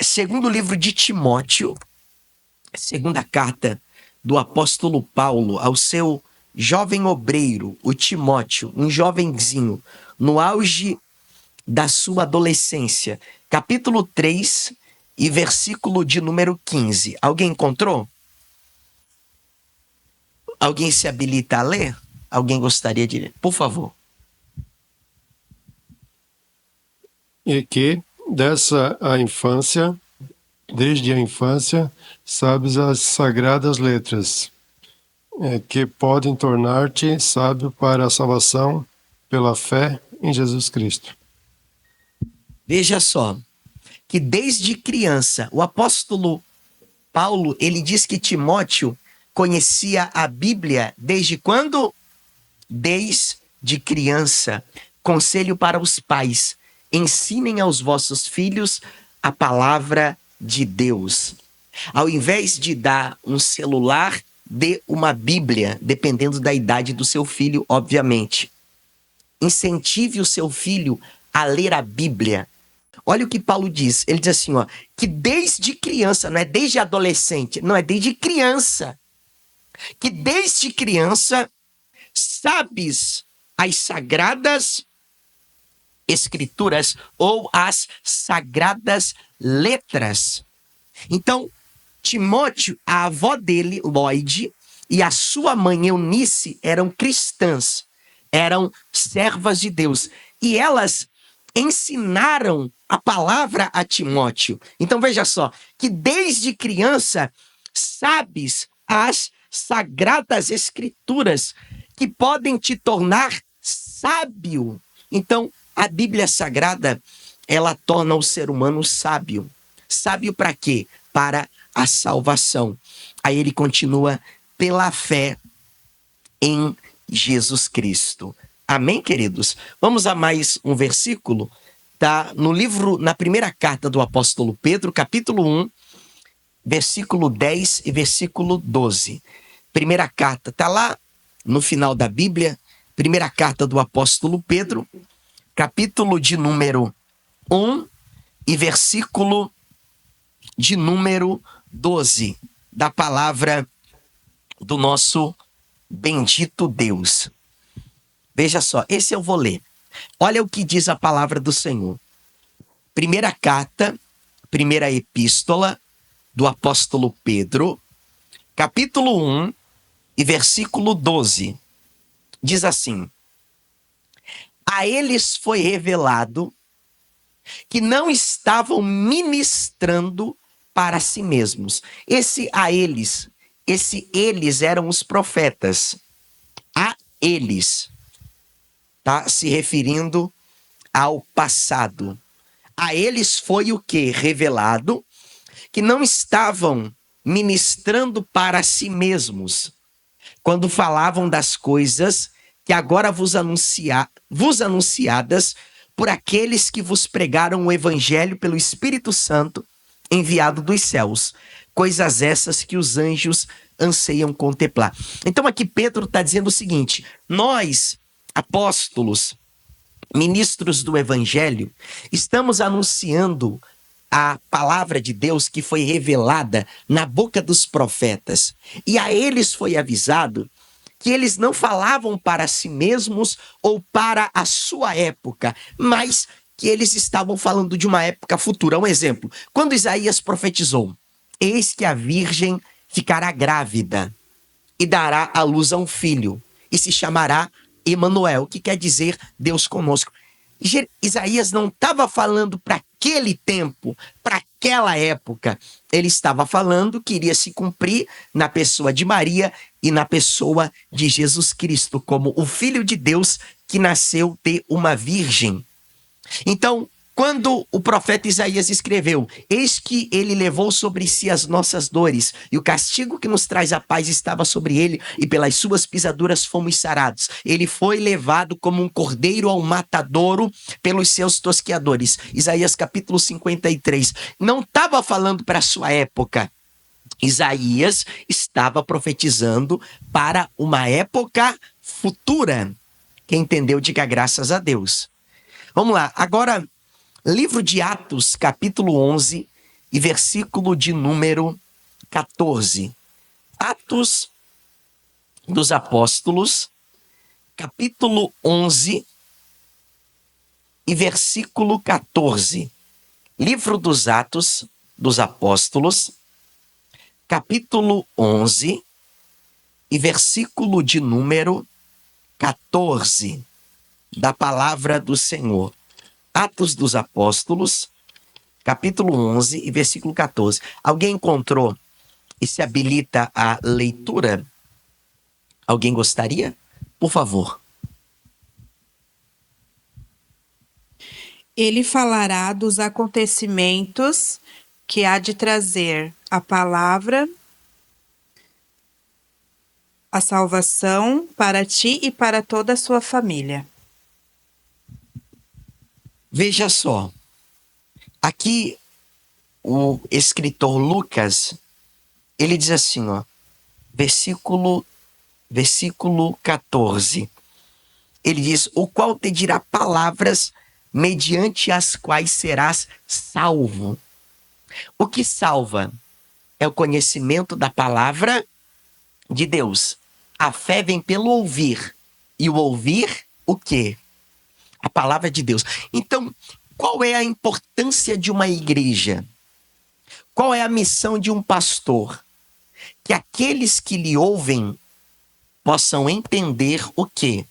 Segundo livro de Timóteo, segunda carta do apóstolo Paulo ao seu jovem obreiro, o Timóteo, um jovenzinho, no auge da sua adolescência. Capítulo 3 e versículo de número 15. Alguém encontrou? Alguém se habilita a ler? Alguém gostaria de ler? Por favor. E que desde a infância, sabes as sagradas letras, que podem tornar-te sábio para a salvação pela fé em Jesus Cristo. Veja só, que desde criança, o apóstolo Paulo, ele diz que Timóteo conhecia a Bíblia desde quando? Desde criança. Conselho para os pais: ensinem aos vossos filhos a palavra de Deus. Ao invés de dar um celular, dê uma Bíblia, dependendo da idade do seu filho, obviamente. Incentive o seu filho a ler a Bíblia. Olha o que Paulo diz. Ele diz assim, ó, que desde criança, não é desde adolescente, não, é desde criança. Que desde criança sabes as sagradas escrituras ou as sagradas letras. Então, Timóteo, a avó dele, Lloyd, e a sua mãe, Eunice, eram cristãs, eram servas de Deus. E elas ensinaram a palavra a Timóteo. Então, veja só, que desde criança sabes as sagradas escrituras que podem te tornar sábio. Então, a Bíblia Sagrada, ela torna o ser humano sábio. Sábio para quê? Para a salvação. Aí ele continua pela fé em Jesus Cristo. Amém, queridos? Vamos a mais um versículo. Tá no livro, na primeira carta do apóstolo Pedro, capítulo 1, versículo 10 e versículo 12. Primeira carta, tá lá no final da Bíblia, primeira carta do apóstolo Pedro, capítulo de número 1 e versículo de número 12, da palavra do nosso bendito Deus. Veja só, esse eu vou ler. Olha o que diz a palavra do Senhor. Primeira carta, primeira epístola do apóstolo Pedro, capítulo 1 e versículo 12. Diz assim: a eles foi revelado que não estavam ministrando para si mesmos. Esse eles eram os profetas. A eles. Tá se referindo ao passado. A eles foi o que? Revelado que não estavam ministrando para si mesmos, quando falavam das coisas que agora vos anunciadas por aqueles que vos pregaram o evangelho pelo Espírito Santo enviado dos céus, coisas essas que os anjos anseiam contemplar. Então aqui Pedro está dizendo o seguinte: nós, apóstolos, ministros do evangelho, estamos anunciando a palavra de Deus que foi revelada na boca dos profetas. E a eles foi avisado que eles não falavam para si mesmos ou para a sua época, mas que eles estavam falando de uma época futura. Um exemplo, quando Isaías profetizou: eis que a virgem ficará grávida e dará à luz a um filho, e se chamará Emanuel, que quer dizer Deus conosco. Isaías não estava falando para aquele tempo, para aquela época. Ele estava falando que iria se cumprir na pessoa de Maria e na pessoa de Jesus Cristo, como o Filho de Deus que nasceu de uma virgem. Então, quando o profeta Isaías escreveu: eis que ele levou sobre si as nossas dores, e o castigo que nos traz a paz estava sobre ele, e pelas suas pisaduras fomos sarados. Ele foi levado como um cordeiro ao matadouro pelos seus tosqueadores. Isaías capítulo 53. Não estava falando para a sua época. Isaías estava profetizando para uma época futura. Quem entendeu, diga graças a Deus. Vamos lá, agora... Livro de Atos, capítulo 11 e versículo de número 14. Atos dos Apóstolos, capítulo 11 e versículo 14. Livro dos Atos dos Apóstolos, capítulo 11 e versículo de número 14, da palavra do Senhor. Atos dos Apóstolos, capítulo 11 e versículo 14. Alguém encontrou e se habilita à leitura? Alguém gostaria? Por favor. Ele falará dos acontecimentos que há de trazer a palavra, a salvação para ti e para toda a sua família. Veja só, aqui o escritor Lucas, ele diz assim, ó, versículo 14. Ele diz: o qual te dirá palavras mediante as quais serás salvo. O que salva é o conhecimento da palavra de Deus. A fé vem pelo ouvir. E o ouvir, o quê? A palavra de Deus. Então, qual é a importância de uma igreja? Qual é a missão de um pastor? Que aqueles que lhe ouvem possam entender o quê?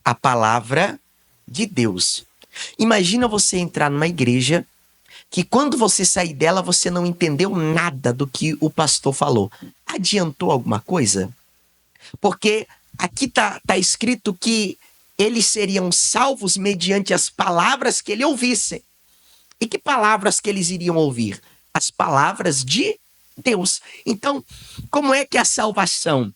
A palavra de Deus. Imagina você entrar numa igreja que quando você sair dela você não entendeu nada do que o pastor falou. Adiantou alguma coisa? Porque aqui tá escrito que eles seriam salvos mediante as palavras que ele ouvisse. E que palavras que eles iriam ouvir? As palavras de Deus. Então, como é que a salvação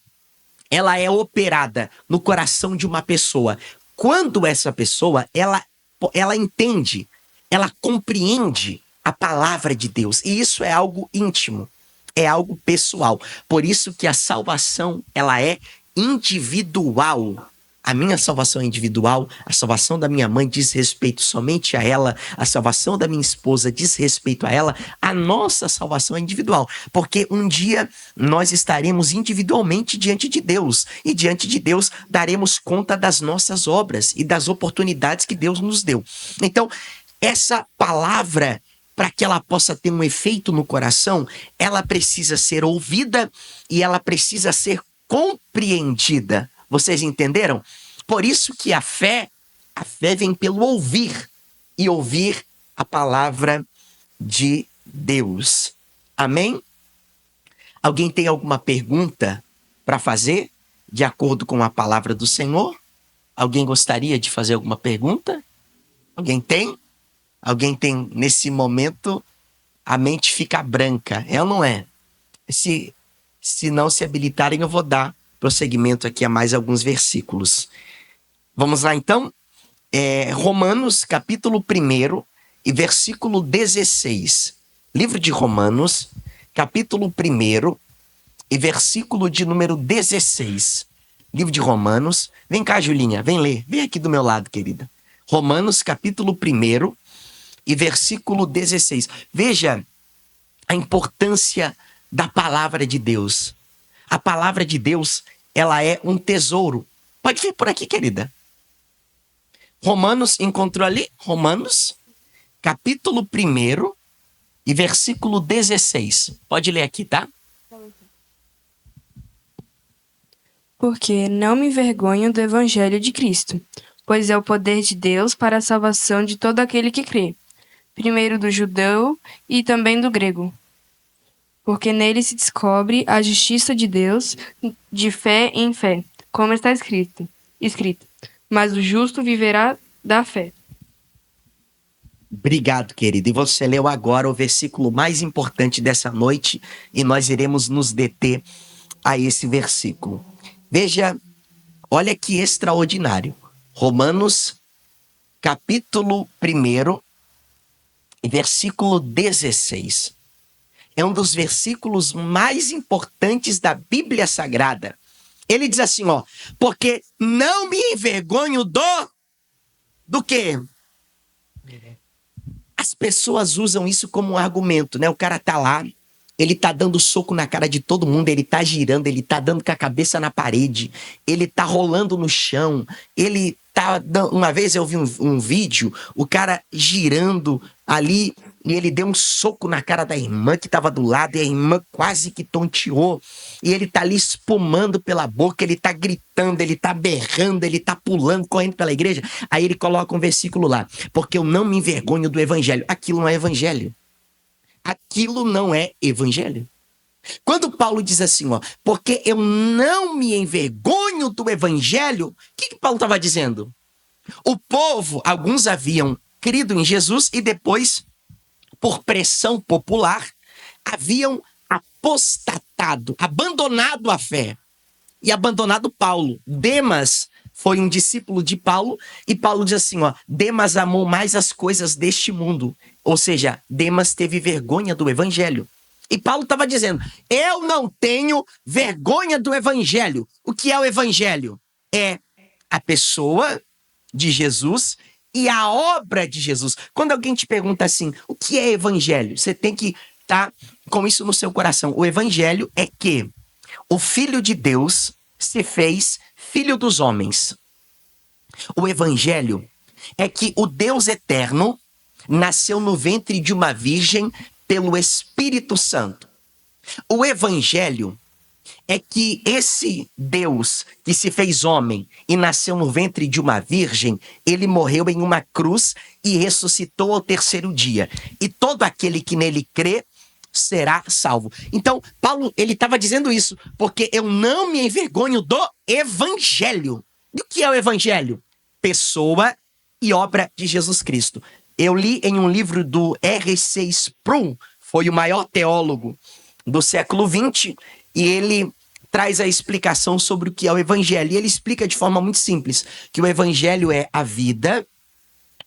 ela é operada no coração de uma pessoa? Quando essa pessoa, ela entende, ela compreende a palavra de Deus. E isso é algo íntimo, é algo pessoal. Por isso que a salvação, ela é individual. A minha salvação é individual, a salvação da minha mãe diz respeito somente a ela, a salvação da minha esposa diz respeito a ela, a nossa salvação é individual, porque um dia nós estaremos individualmente diante de Deus, e diante de Deus daremos conta das nossas obras e das oportunidades que Deus nos deu. Então, essa palavra, para que ela possa ter um efeito no coração, ela precisa ser ouvida e ela precisa ser compreendida. Vocês entenderam? Por isso que a fé vem pelo ouvir, e ouvir a palavra de Deus. Amém? Alguém tem alguma pergunta para fazer, de acordo com a palavra do Senhor? Alguém gostaria de fazer alguma pergunta? Alguém tem? Alguém tem, nesse momento, a mente fica branca, é ou não é? Se não se habilitarem, eu vou dar prosseguimento aqui a mais alguns versículos. Vamos lá então? Romanos, capítulo 1 e versículo 16. Livro de Romanos, capítulo 1 e versículo de número 16. Livro de Romanos. Vem cá, Julinha, vem ler. Vem aqui do meu lado, querida. Romanos, capítulo 1 e versículo 16. Veja a importância da palavra de Deus. A palavra de Deus, ela é um tesouro. Pode vir por aqui, querida. Romanos, encontrou ali? Romanos, capítulo 1 e versículo 16. Pode ler aqui, tá? Porque não me envergonho do evangelho de Cristo, pois é o poder de Deus para a salvação de todo aquele que crê, primeiro do judeu e também do grego. Porque nele se descobre a justiça de Deus de fé em fé, como está escrito, mas o justo viverá da fé. Obrigado, querido. E você leu agora o versículo mais importante dessa noite, e nós iremos nos deter a esse versículo. Veja, olha que extraordinário. Romanos, capítulo 1, versículo 16. É um dos versículos mais importantes da Bíblia Sagrada. Ele diz assim, ó, porque não me envergonho do quê? As pessoas usam isso como um argumento, né? O cara tá lá, ele tá dando soco na cara de todo mundo, ele tá girando, ele tá dando com a cabeça na parede, ele tá rolando no chão, ele tá dando... Uma vez eu vi um vídeo, o cara girando ali, e ele deu um soco na cara da irmã que estava do lado, e a irmã quase que tonteou. E ele tá ali espumando pela boca, ele tá gritando, ele tá berrando, ele tá pulando, correndo pela igreja. Aí ele coloca um versículo lá. Porque eu não me envergonho do evangelho. Aquilo não é evangelho. Aquilo não é evangelho. Quando Paulo diz assim, ó, porque eu não me envergonho do evangelho, o que Paulo estava dizendo? O povo, alguns haviam crido em Jesus e depois, por pressão popular, haviam apostatado, abandonado a fé e abandonado Paulo. Demas foi um discípulo de Paulo e Paulo diz assim, ó, Demas amou mais as coisas deste mundo. Ou seja, Demas teve vergonha do evangelho. E Paulo estava dizendo, eu não tenho vergonha do evangelho. O que é o evangelho? É a pessoa de Jesus e a obra de Jesus. Quando alguém te pergunta assim, o que é evangelho? Você tem que estar com isso no seu coração. O evangelho é que o Filho de Deus se fez filho dos homens. O evangelho é que o Deus eterno nasceu no ventre de uma virgem pelo Espírito Santo. O evangelho é que esse Deus que se fez homem e nasceu no ventre de uma virgem, ele morreu em uma cruz e ressuscitou ao terceiro dia. E todo aquele que nele crê será salvo. Então, Paulo, ele estava dizendo isso, porque eu não me envergonho do evangelho. E o que é o evangelho? pessoa e obra de Jesus Cristo. Eu li em um livro do R.C. Sproul, foi o maior teólogo do século XX, e ele traz a explicação sobre o que é o evangelho. E ele explica de forma muito simples que o evangelho é a vida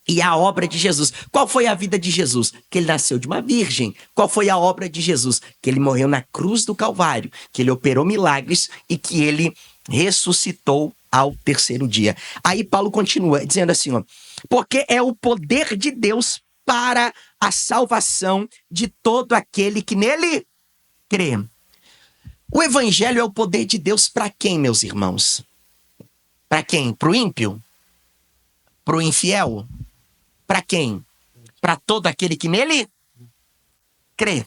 e a obra de Jesus. Qual foi a vida de Jesus? Que ele nasceu de uma virgem. Qual foi a obra de Jesus? Que ele morreu na cruz do Calvário, que ele operou milagres e que ele ressuscitou ao terceiro dia. Aí Paulo continua dizendo assim, ó, porque é o poder de Deus para a salvação de todo aquele que nele crê. O evangelho é o poder de Deus para quem, meus irmãos? Para quem? Para o ímpio? Para o infiel? Para quem? Para todo aquele que nele crê.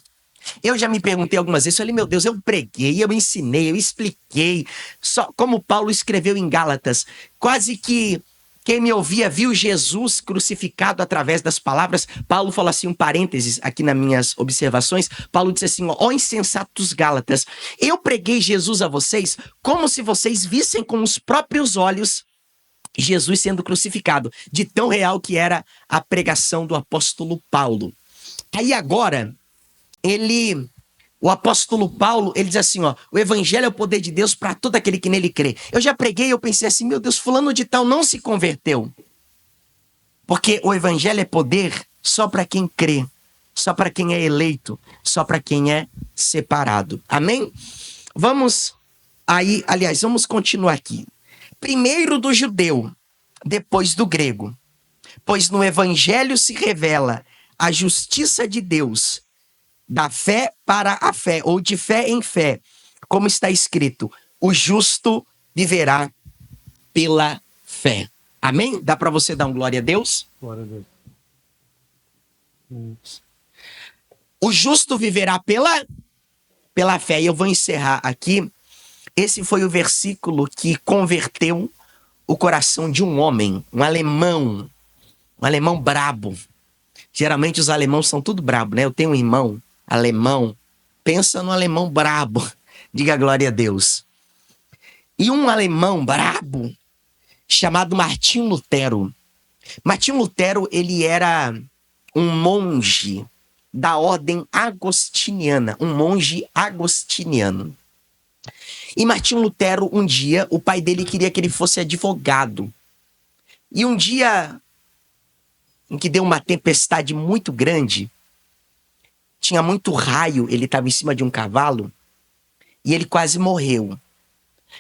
Eu já me perguntei algumas vezes, falei, meu Deus, eu preguei, eu ensinei, eu expliquei. Só como Paulo escreveu em Gálatas, quase que quem me ouvia viu Jesus crucificado através das palavras. Paulo fala assim, um parênteses aqui nas minhas observações. Paulo disse assim, ó insensatos Gálatas, eu preguei Jesus a vocês como se vocês vissem com os próprios olhos Jesus sendo crucificado, de tão real que era a pregação do apóstolo Paulo. Aí agora, o apóstolo Paulo, ele diz assim, ó, o evangelho é o poder de Deus para todo aquele que nele crê. Eu já preguei, eu pensei assim, meu Deus, fulano de tal não se converteu. Porque o evangelho é poder só para quem crê, só para quem é eleito, só para quem é separado. Amém? Vamos continuar aqui. Primeiro do judeu, depois do grego. Pois no evangelho se revela a justiça de Deus, da fé para a fé, ou de fé em fé, como está escrito, o justo viverá pela fé. Amém? Dá para você dar um glória a Deus? Glória a Deus. O justo viverá pela fé. E eu vou encerrar aqui. Esse foi o versículo que converteu o coração de um homem, um alemão brabo. Geralmente os alemãos são tudo brabo, né? Eu tenho um irmão alemão, pensa no alemão brabo, diga glória a Deus. E um alemão brabo, chamado Martinho Lutero. Martinho Lutero, ele era um monge da ordem agostiniana, um monge agostiniano. E Martinho Lutero, um dia, o pai dele queria que ele fosse advogado. E um dia, em que deu uma tempestade muito grande, tinha muito raio, ele estava em cima de um cavalo, e ele quase morreu.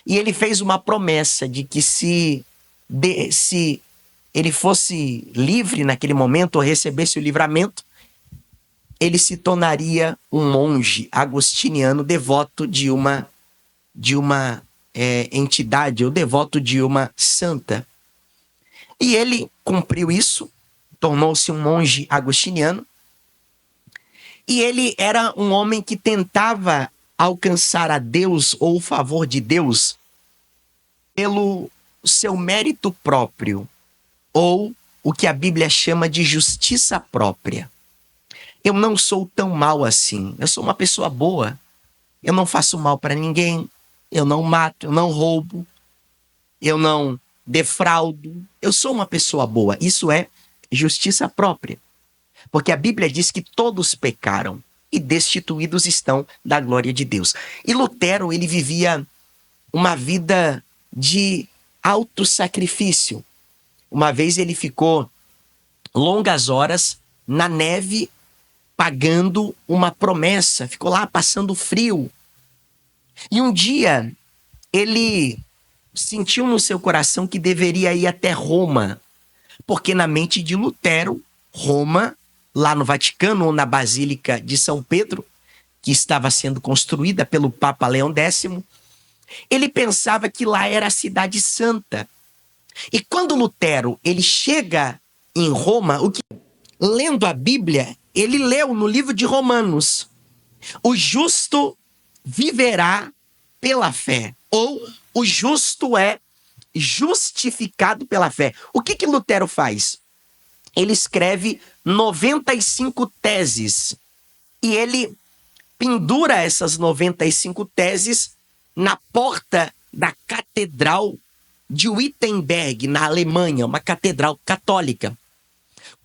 E ele fez uma promessa de que se ele fosse livre naquele momento, ou recebesse o livramento, ele se tornaria um monge agostiniano devoto de uma entidade, ou devoto de uma santa. E ele cumpriu isso, tornou-se um monge agostiniano, e ele era um homem que tentava alcançar a Deus, ou o favor de Deus, pelo seu mérito próprio, ou o que a Bíblia chama de justiça própria. Eu não sou tão mal assim, eu sou uma pessoa boa, eu não faço mal para ninguém, eu não mato, eu não roubo, eu não defraudo, eu sou uma pessoa boa. Isso é justiça própria. Porque a Bíblia diz que todos pecaram e destituídos estão da glória de Deus. E Lutero, ele vivia uma vida de autossacrifício. Uma vez ele ficou longas horas na neve pagando uma promessa, ficou lá passando frio. E um dia ele sentiu no seu coração que deveria ir até Roma, porque na mente de Lutero, Roma, lá no Vaticano ou na Basílica de São Pedro, que estava sendo construída pelo Papa Leão X, ele pensava que lá era a cidade santa. E quando Lutero ele chega em Roma, lendo a Bíblia, ele leu no livro de Romanos, o justo viverá pela fé, ou o justo é justificado pela fé. O que Lutero faz? Ele escreve 95 teses e ele pendura essas 95 teses na porta da catedral de Wittenberg, na Alemanha, uma catedral católica.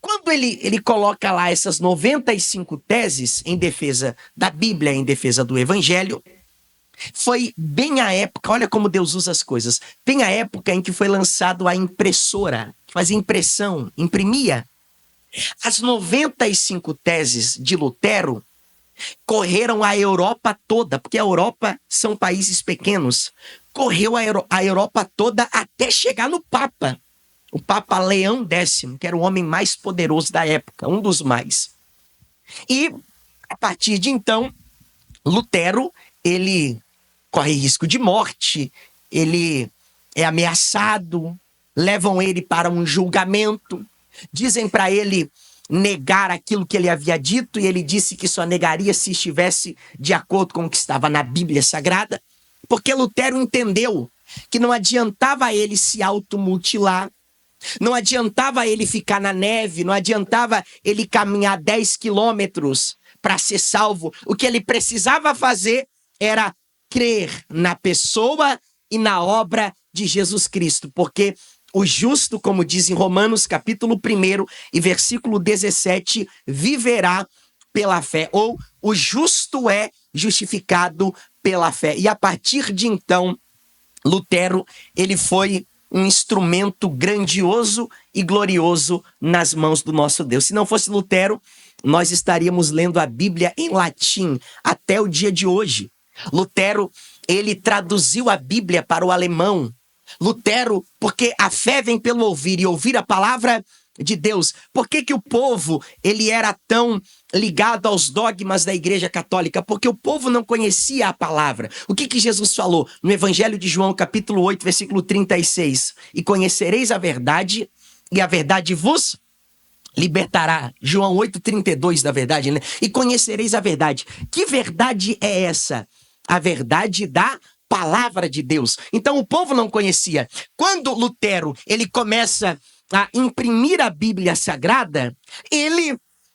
Quando ele coloca lá essas 95 teses em defesa da Bíblia, em defesa do Evangelho, foi bem a época, olha como Deus usa as coisas, bem a época em que foi lançado a impressora, que fazia impressão, imprimia. As 95 teses de Lutero correram a Europa toda, porque a Europa são países pequenos, correu a Europa toda até chegar no Papa. O Papa Leão X, que era o homem mais poderoso da época, um dos mais. E, a partir de então, Lutero, ele corre risco de morte, ele é ameaçado, levam ele para um julgamento, dizem para ele negar aquilo que ele havia dito, e ele disse que só negaria se estivesse de acordo com o que estava na Bíblia Sagrada, porque Lutero entendeu que não adiantava ele se automutilar, não adiantava ele ficar na neve, não adiantava ele caminhar 10 quilômetros para ser salvo. O que ele precisava fazer era crer na pessoa e na obra de Jesus Cristo, porque o justo, como diz em Romanos capítulo 1 e versículo 17, viverá pela fé, ou o justo é justificado pela fé. E a partir de então, Lutero, ele foi um instrumento grandioso e glorioso nas mãos do nosso Deus. Se não fosse Lutero, nós estaríamos lendo a Bíblia em latim até o dia de hoje. Lutero, ele traduziu a Bíblia para o alemão. Lutero, porque a fé vem pelo ouvir e ouvir a palavra de Deus. Por que o povo ele era tão ligado aos dogmas da Igreja Católica? Porque o povo não conhecia a palavra. O que Jesus falou no Evangelho de João, capítulo 8, versículo 36? E conhecereis a verdade, e a verdade vos libertará. João 8,32, da verdade, né? E conhecereis a verdade. Que verdade é essa? A verdade da palavra de Deus. Então o povo não conhecia. Quando Lutero ele começa a imprimir a Bíblia Sagrada,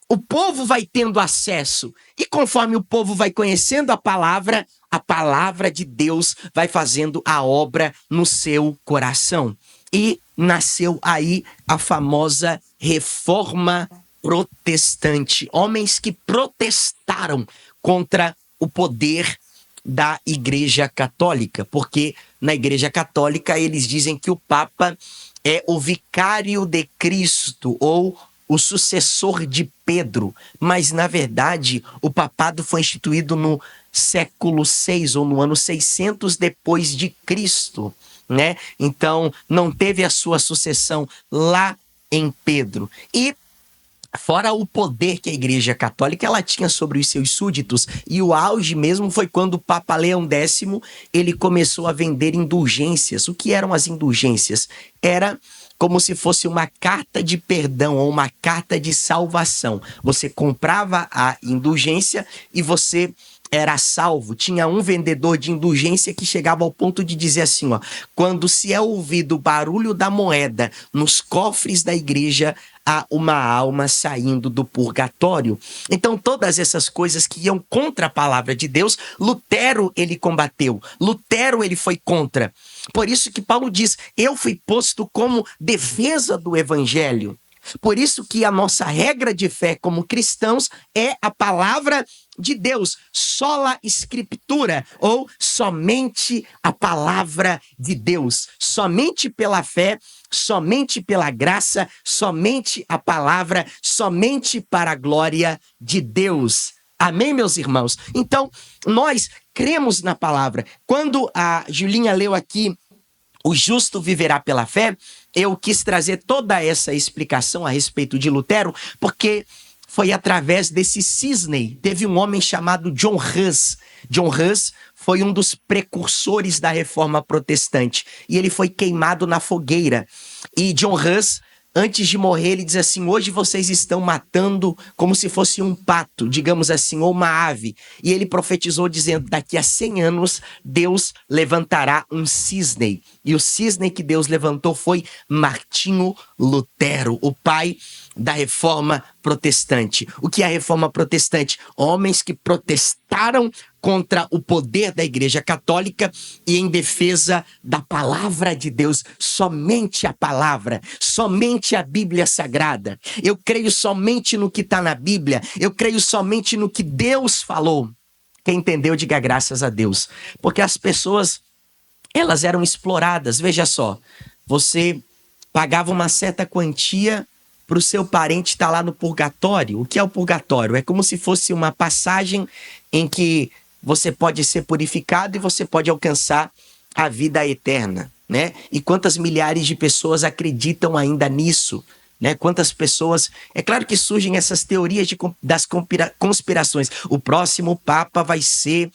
o povo vai tendo acesso. E conforme o povo vai conhecendo a palavra de Deus vai fazendo a obra no seu coração. E nasceu aí a famosa Reforma Protestante. Homens que protestaram contra o poder da Igreja Católica, porque na Igreja Católica eles dizem que o Papa é o vicário de Cristo ou o sucessor de Pedro, mas na verdade o papado foi instituído no século VI ou no ano 600 depois de Cristo, né? Então não teve a sua sucessão lá em Pedro. E fora o poder que a Igreja Católica ela tinha sobre os seus súditos, e o auge mesmo foi quando o Papa Leão X ele começou a vender indulgências. O que eram as indulgências? Era como se fosse uma carta de perdão ou uma carta de salvação. Você comprava a indulgência e você era salvo. Tinha um vendedor de indulgência que chegava ao ponto de dizer assim, ó, quando se é ouvido o barulho da moeda nos cofres da igreja, há uma alma saindo do purgatório. Então todas essas coisas que iam contra a palavra de Deus, Lutero ele combateu. Lutero ele foi contra. Por isso que Paulo diz, eu fui posto como defesa do evangelho. Por isso que a nossa regra de fé como cristãos é a palavra de Deus, sola escritura, ou somente a palavra de Deus. Somente pela fé, somente pela graça, somente a palavra, somente para a glória de Deus. Amém, meus irmãos? Então, nós cremos na palavra. Quando a Julinha leu aqui, o justo viverá pela fé, eu quis trazer toda essa explicação a respeito de Lutero, porque foi através desse cisne. Teve um homem chamado John Hus. John Hus foi um dos precursores da Reforma Protestante, e ele foi queimado na fogueira. E John Hus, antes de morrer, ele diz assim, hoje vocês estão matando como se fosse um pato, digamos assim, ou uma ave. E ele profetizou dizendo, daqui a 100 anos, Deus levantará um cisne. E o cisne que Deus levantou foi Martinho Lutero, o pai da Reforma protestante. O que é a reforma protestante? Homens que protestaram contra o poder da Igreja Católica e em defesa da palavra de Deus, somente a palavra, somente a Bíblia Sagrada. Eu creio somente no que está na Bíblia, eu creio somente no que Deus falou. Quem entendeu, diga graças a Deus. Porque as pessoas, elas eram exploradas. Veja só, você pagava uma certa quantia para o seu parente estar lá no purgatório. O que é o purgatório? É como se fosse uma passagem em que você pode ser purificado e você pode alcançar a vida eterna, né? E quantas milhares de pessoas acreditam ainda nisso, né? Quantas pessoas... É claro que surgem essas teorias das conspirações. O próximo Papa vai ser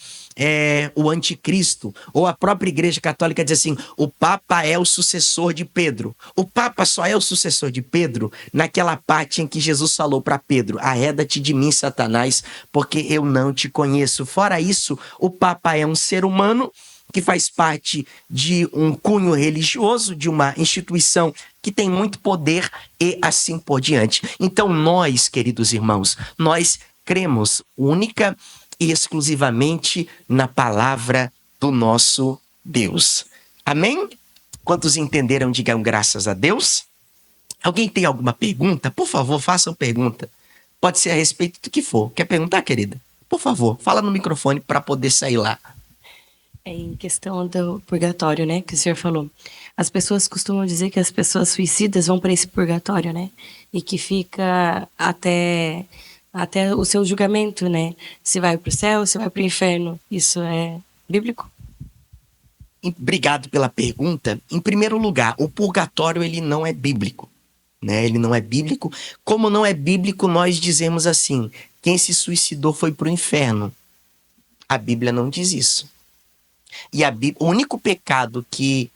o anticristo. Ou a própria Igreja Católica diz assim, o Papa é o sucessor de Pedro. O Papa só é o sucessor de Pedro naquela parte em que Jesus falou para Pedro, arreda-te de mim, Satanás, porque eu não te conheço. Fora isso, o Papa é um ser humano que faz parte de um cunho religioso, de uma instituição que tem muito poder e assim por diante. Então nós, queridos irmãos, nós cremos única e exclusivamente na palavra do nosso Deus. Amém? Quantos entenderam, digam graças a Deus. Alguém tem alguma pergunta? Por favor, façam pergunta. Pode ser a respeito do que for. Quer perguntar, querida? Por favor, fala no microfone para poder sair lá. Em questão do purgatório, né, que o senhor falou. As pessoas costumam dizer que as pessoas suicidas vão para esse purgatório, né? E que fica até o seu julgamento, né? Se vai para o céu, se vai para o inferno. Isso é bíblico? Obrigado pela pergunta. Em primeiro lugar, o purgatório ele não é bíblico, né? Ele não é bíblico. Como não é bíblico, nós dizemos assim, quem se suicidou foi para o inferno. A Bíblia não diz isso. E o único pecado que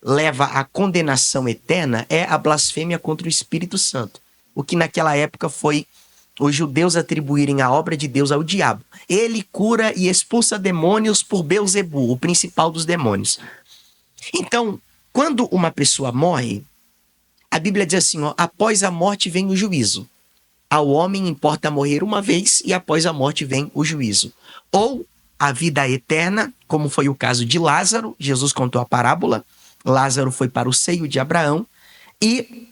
leva à condenação eterna é a blasfêmia contra o Espírito Santo. O que naquela época foi os judeus atribuírem a obra de Deus ao diabo. Ele cura e expulsa demônios por Belzebu, o principal dos demônios. Então, quando uma pessoa morre, a Bíblia diz assim, ó, após a morte vem o juízo. Ao homem importa morrer uma vez e após a morte vem o juízo. Ou a vida eterna, como foi o caso de Lázaro, Jesus contou a parábola, Lázaro foi para o seio de Abraão e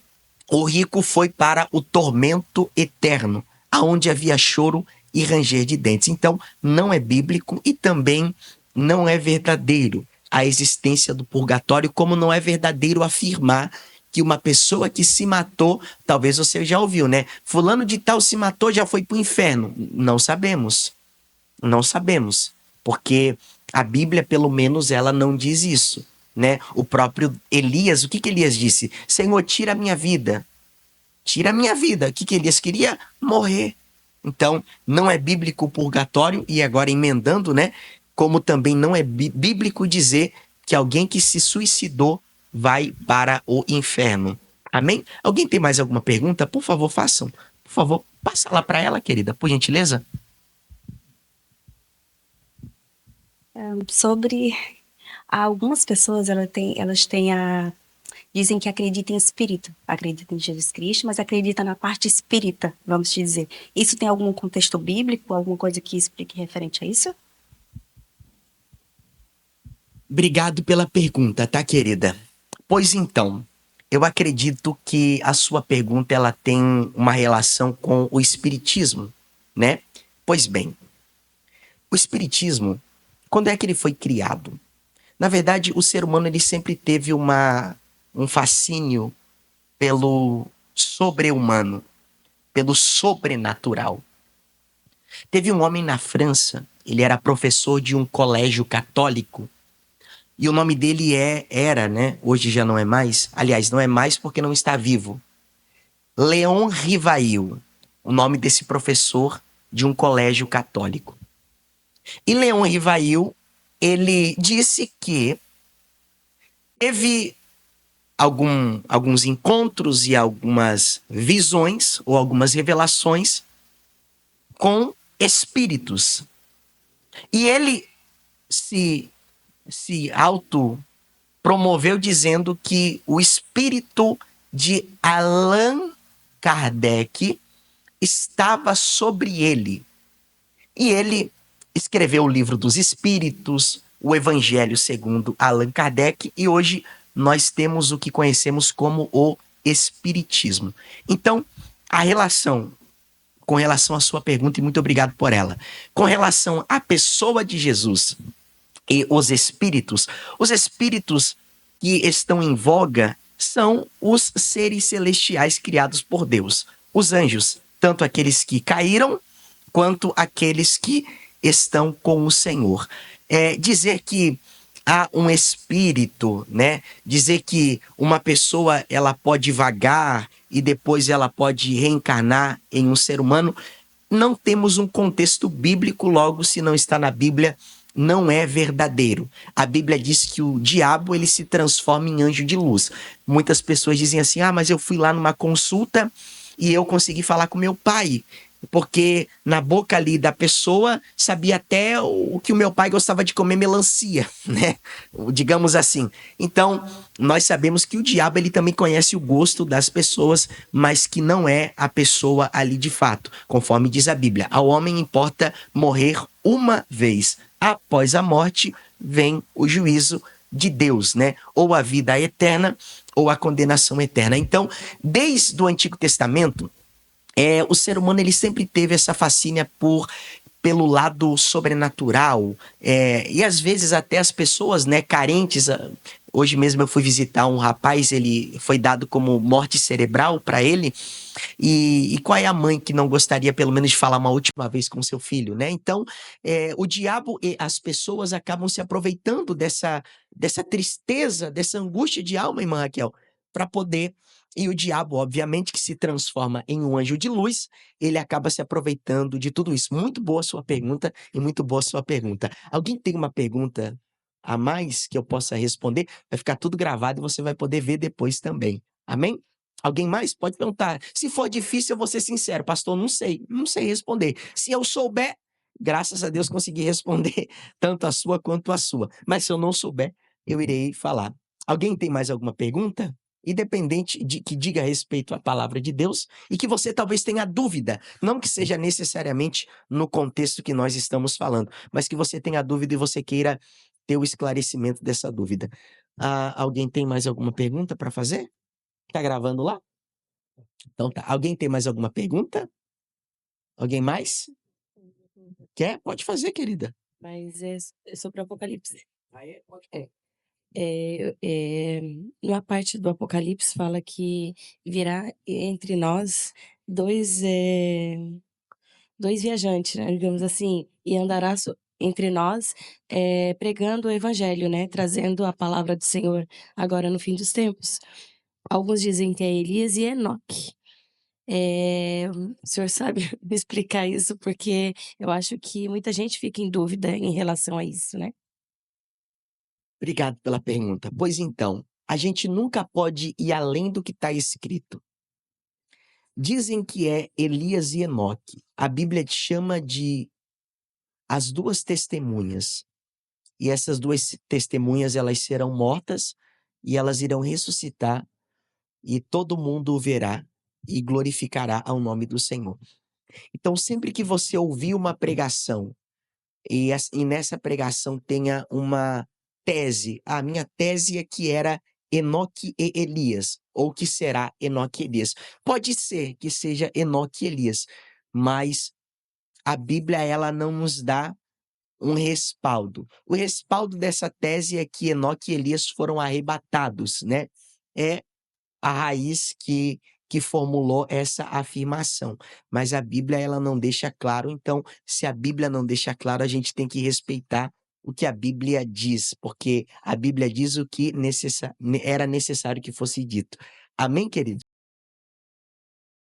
o rico foi para o tormento eterno, aonde havia choro e ranger de dentes. Então, não é bíblico e também não é verdadeiro a existência do purgatório, como não é verdadeiro afirmar que uma pessoa que se matou, talvez você já ouviu, né? Fulano de tal se matou, já foi para o inferno. Não sabemos. Não sabemos. Porque a Bíblia, pelo menos, ela não diz isso, né? O próprio Elias, o que Elias disse? Senhor, tira a minha vida. Tira a minha vida. O que Elias queria? Morrer. Então, não é bíblico o purgatório, e agora emendando, né? Como também não é bíblico dizer que alguém que se suicidou vai para o inferno. Amém? Alguém tem mais alguma pergunta? Por favor, façam. Por favor, passa lá para ela, querida, por gentileza. Sobre algumas pessoas, dizem que acreditam em espírito, acreditam em Jesus Cristo, mas acreditam na parte espírita, vamos dizer. Isso tem algum contexto bíblico, alguma coisa que explique referente a isso? Obrigado pela pergunta, tá, querida? Pois então, eu acredito que a sua pergunta ela tem uma relação com o espiritismo, né? Pois bem, o espiritismo, quando é que ele foi criado? Na verdade, o ser humano ele sempre teve um fascínio pelo sobre-humano, pelo sobrenatural. Teve um homem na França, ele era professor de um colégio católico, e o nome dele era, né? Hoje já não é mais, aliás, não é mais porque não está vivo. Léon Rivail, o nome desse professor de um colégio católico. E Léon Rivail, ele disse que teve alguns encontros e algumas visões ou algumas revelações com espíritos. E ele se autopromoveu dizendo que o espírito de Allan Kardec estava sobre ele. E ele escreveu o Livro dos Espíritos, o Evangelho segundo Allan Kardec, e hoje nós temos o que conhecemos como o Espiritismo. Então, a relação, com relação à sua pergunta, e muito obrigado por ela, com relação à pessoa de Jesus e os espíritos que estão em voga são os seres celestiais criados por Deus. Os anjos, tanto aqueles que caíram, quanto aqueles que estão com o Senhor. Dizer que há um espírito, né? Dizer que uma pessoa ela pode vagar e depois ela pode reencarnar em um ser humano, não temos um contexto bíblico, logo, se não está na Bíblia, não é verdadeiro. A Bíblia diz que o diabo ele se transforma em anjo de luz. Muitas pessoas dizem assim, mas eu fui lá numa consulta e eu consegui falar com meu pai, porque na boca ali da pessoa sabia até o que o meu pai gostava de comer, melancia, né? Digamos assim. Então, nós sabemos que o diabo ele também conhece o gosto das pessoas, mas que não é a pessoa ali de fato. Conforme diz a Bíblia, ao homem importa morrer uma vez. Após a morte vem o juízo de Deus, né? Ou a vida eterna ou a condenação eterna. Então, desde o Antigo Testamento, o ser humano ele sempre teve essa fascínio pelo lado sobrenatural, e às vezes até as pessoas, né, carentes. Hoje mesmo eu fui visitar um rapaz, ele foi dado como morte cerebral para ele, e qual é a mãe que não gostaria pelo menos de falar uma última vez com seu filho, né? Então, o diabo e as pessoas acabam se aproveitando dessa tristeza, dessa angústia de alma, irmã Raquel, para poder. E o diabo, obviamente, que se transforma em um anjo de luz, ele acaba se aproveitando de tudo isso. Muito boa sua pergunta e muito boa sua pergunta. Alguém tem uma pergunta a mais que eu possa responder? Vai ficar tudo gravado e você vai poder ver depois também. Amém? Alguém mais? Pode perguntar. Se for difícil, eu vou ser sincero. Pastor, não sei responder. Se eu souber, graças a Deus consegui responder tanto a sua quanto a sua. Mas se eu não souber, eu irei falar. Alguém tem mais alguma pergunta? Independente de que diga respeito à palavra de Deus e que você talvez tenha dúvida, não que seja necessariamente no contexto que nós estamos falando, mas que você tenha dúvida e você queira ter o esclarecimento dessa dúvida. Alguém tem mais alguma pergunta para fazer? Tá gravando lá? Então tá. Alguém tem mais alguma pergunta? Alguém mais? Quer? Pode fazer, querida. Mas é sobre o Apocalipse. Pode. Numa parte do Apocalipse fala que virá entre nós dois, dois viajantes, né, digamos assim, e andará entre nós pregando o evangelho, né, trazendo a palavra do Senhor agora no fim dos tempos. Alguns dizem que é Elias e Enoque. O senhor sabe me explicar isso? Porque eu acho que muita gente fica em dúvida em relação a isso, né? Obrigado pela pergunta. Pois então, a gente nunca pode ir além do que está escrito. Dizem que é Elias e Enoque. A Bíblia te chama de as duas testemunhas. E essas duas testemunhas, elas serão mortas e elas irão ressuscitar e todo mundo o verá e glorificará ao nome do Senhor. Então, sempre que você ouvir uma pregação e nessa pregação tenha uma tese, a minha tese é que era Enoque e Elias, ou que será Enoque e Elias. Pode ser que seja Enoque e Elias, mas a Bíblia ela não nos dá um respaldo. O respaldo dessa tese é que Enoque e Elias foram arrebatados, né? É a raiz que formulou essa afirmação. Mas a Bíblia ela não deixa claro, então, se a Bíblia não deixa claro, a gente tem que respeitar o que a Bíblia diz, porque a Bíblia diz o que era necessário que fosse dito. Amém, querido?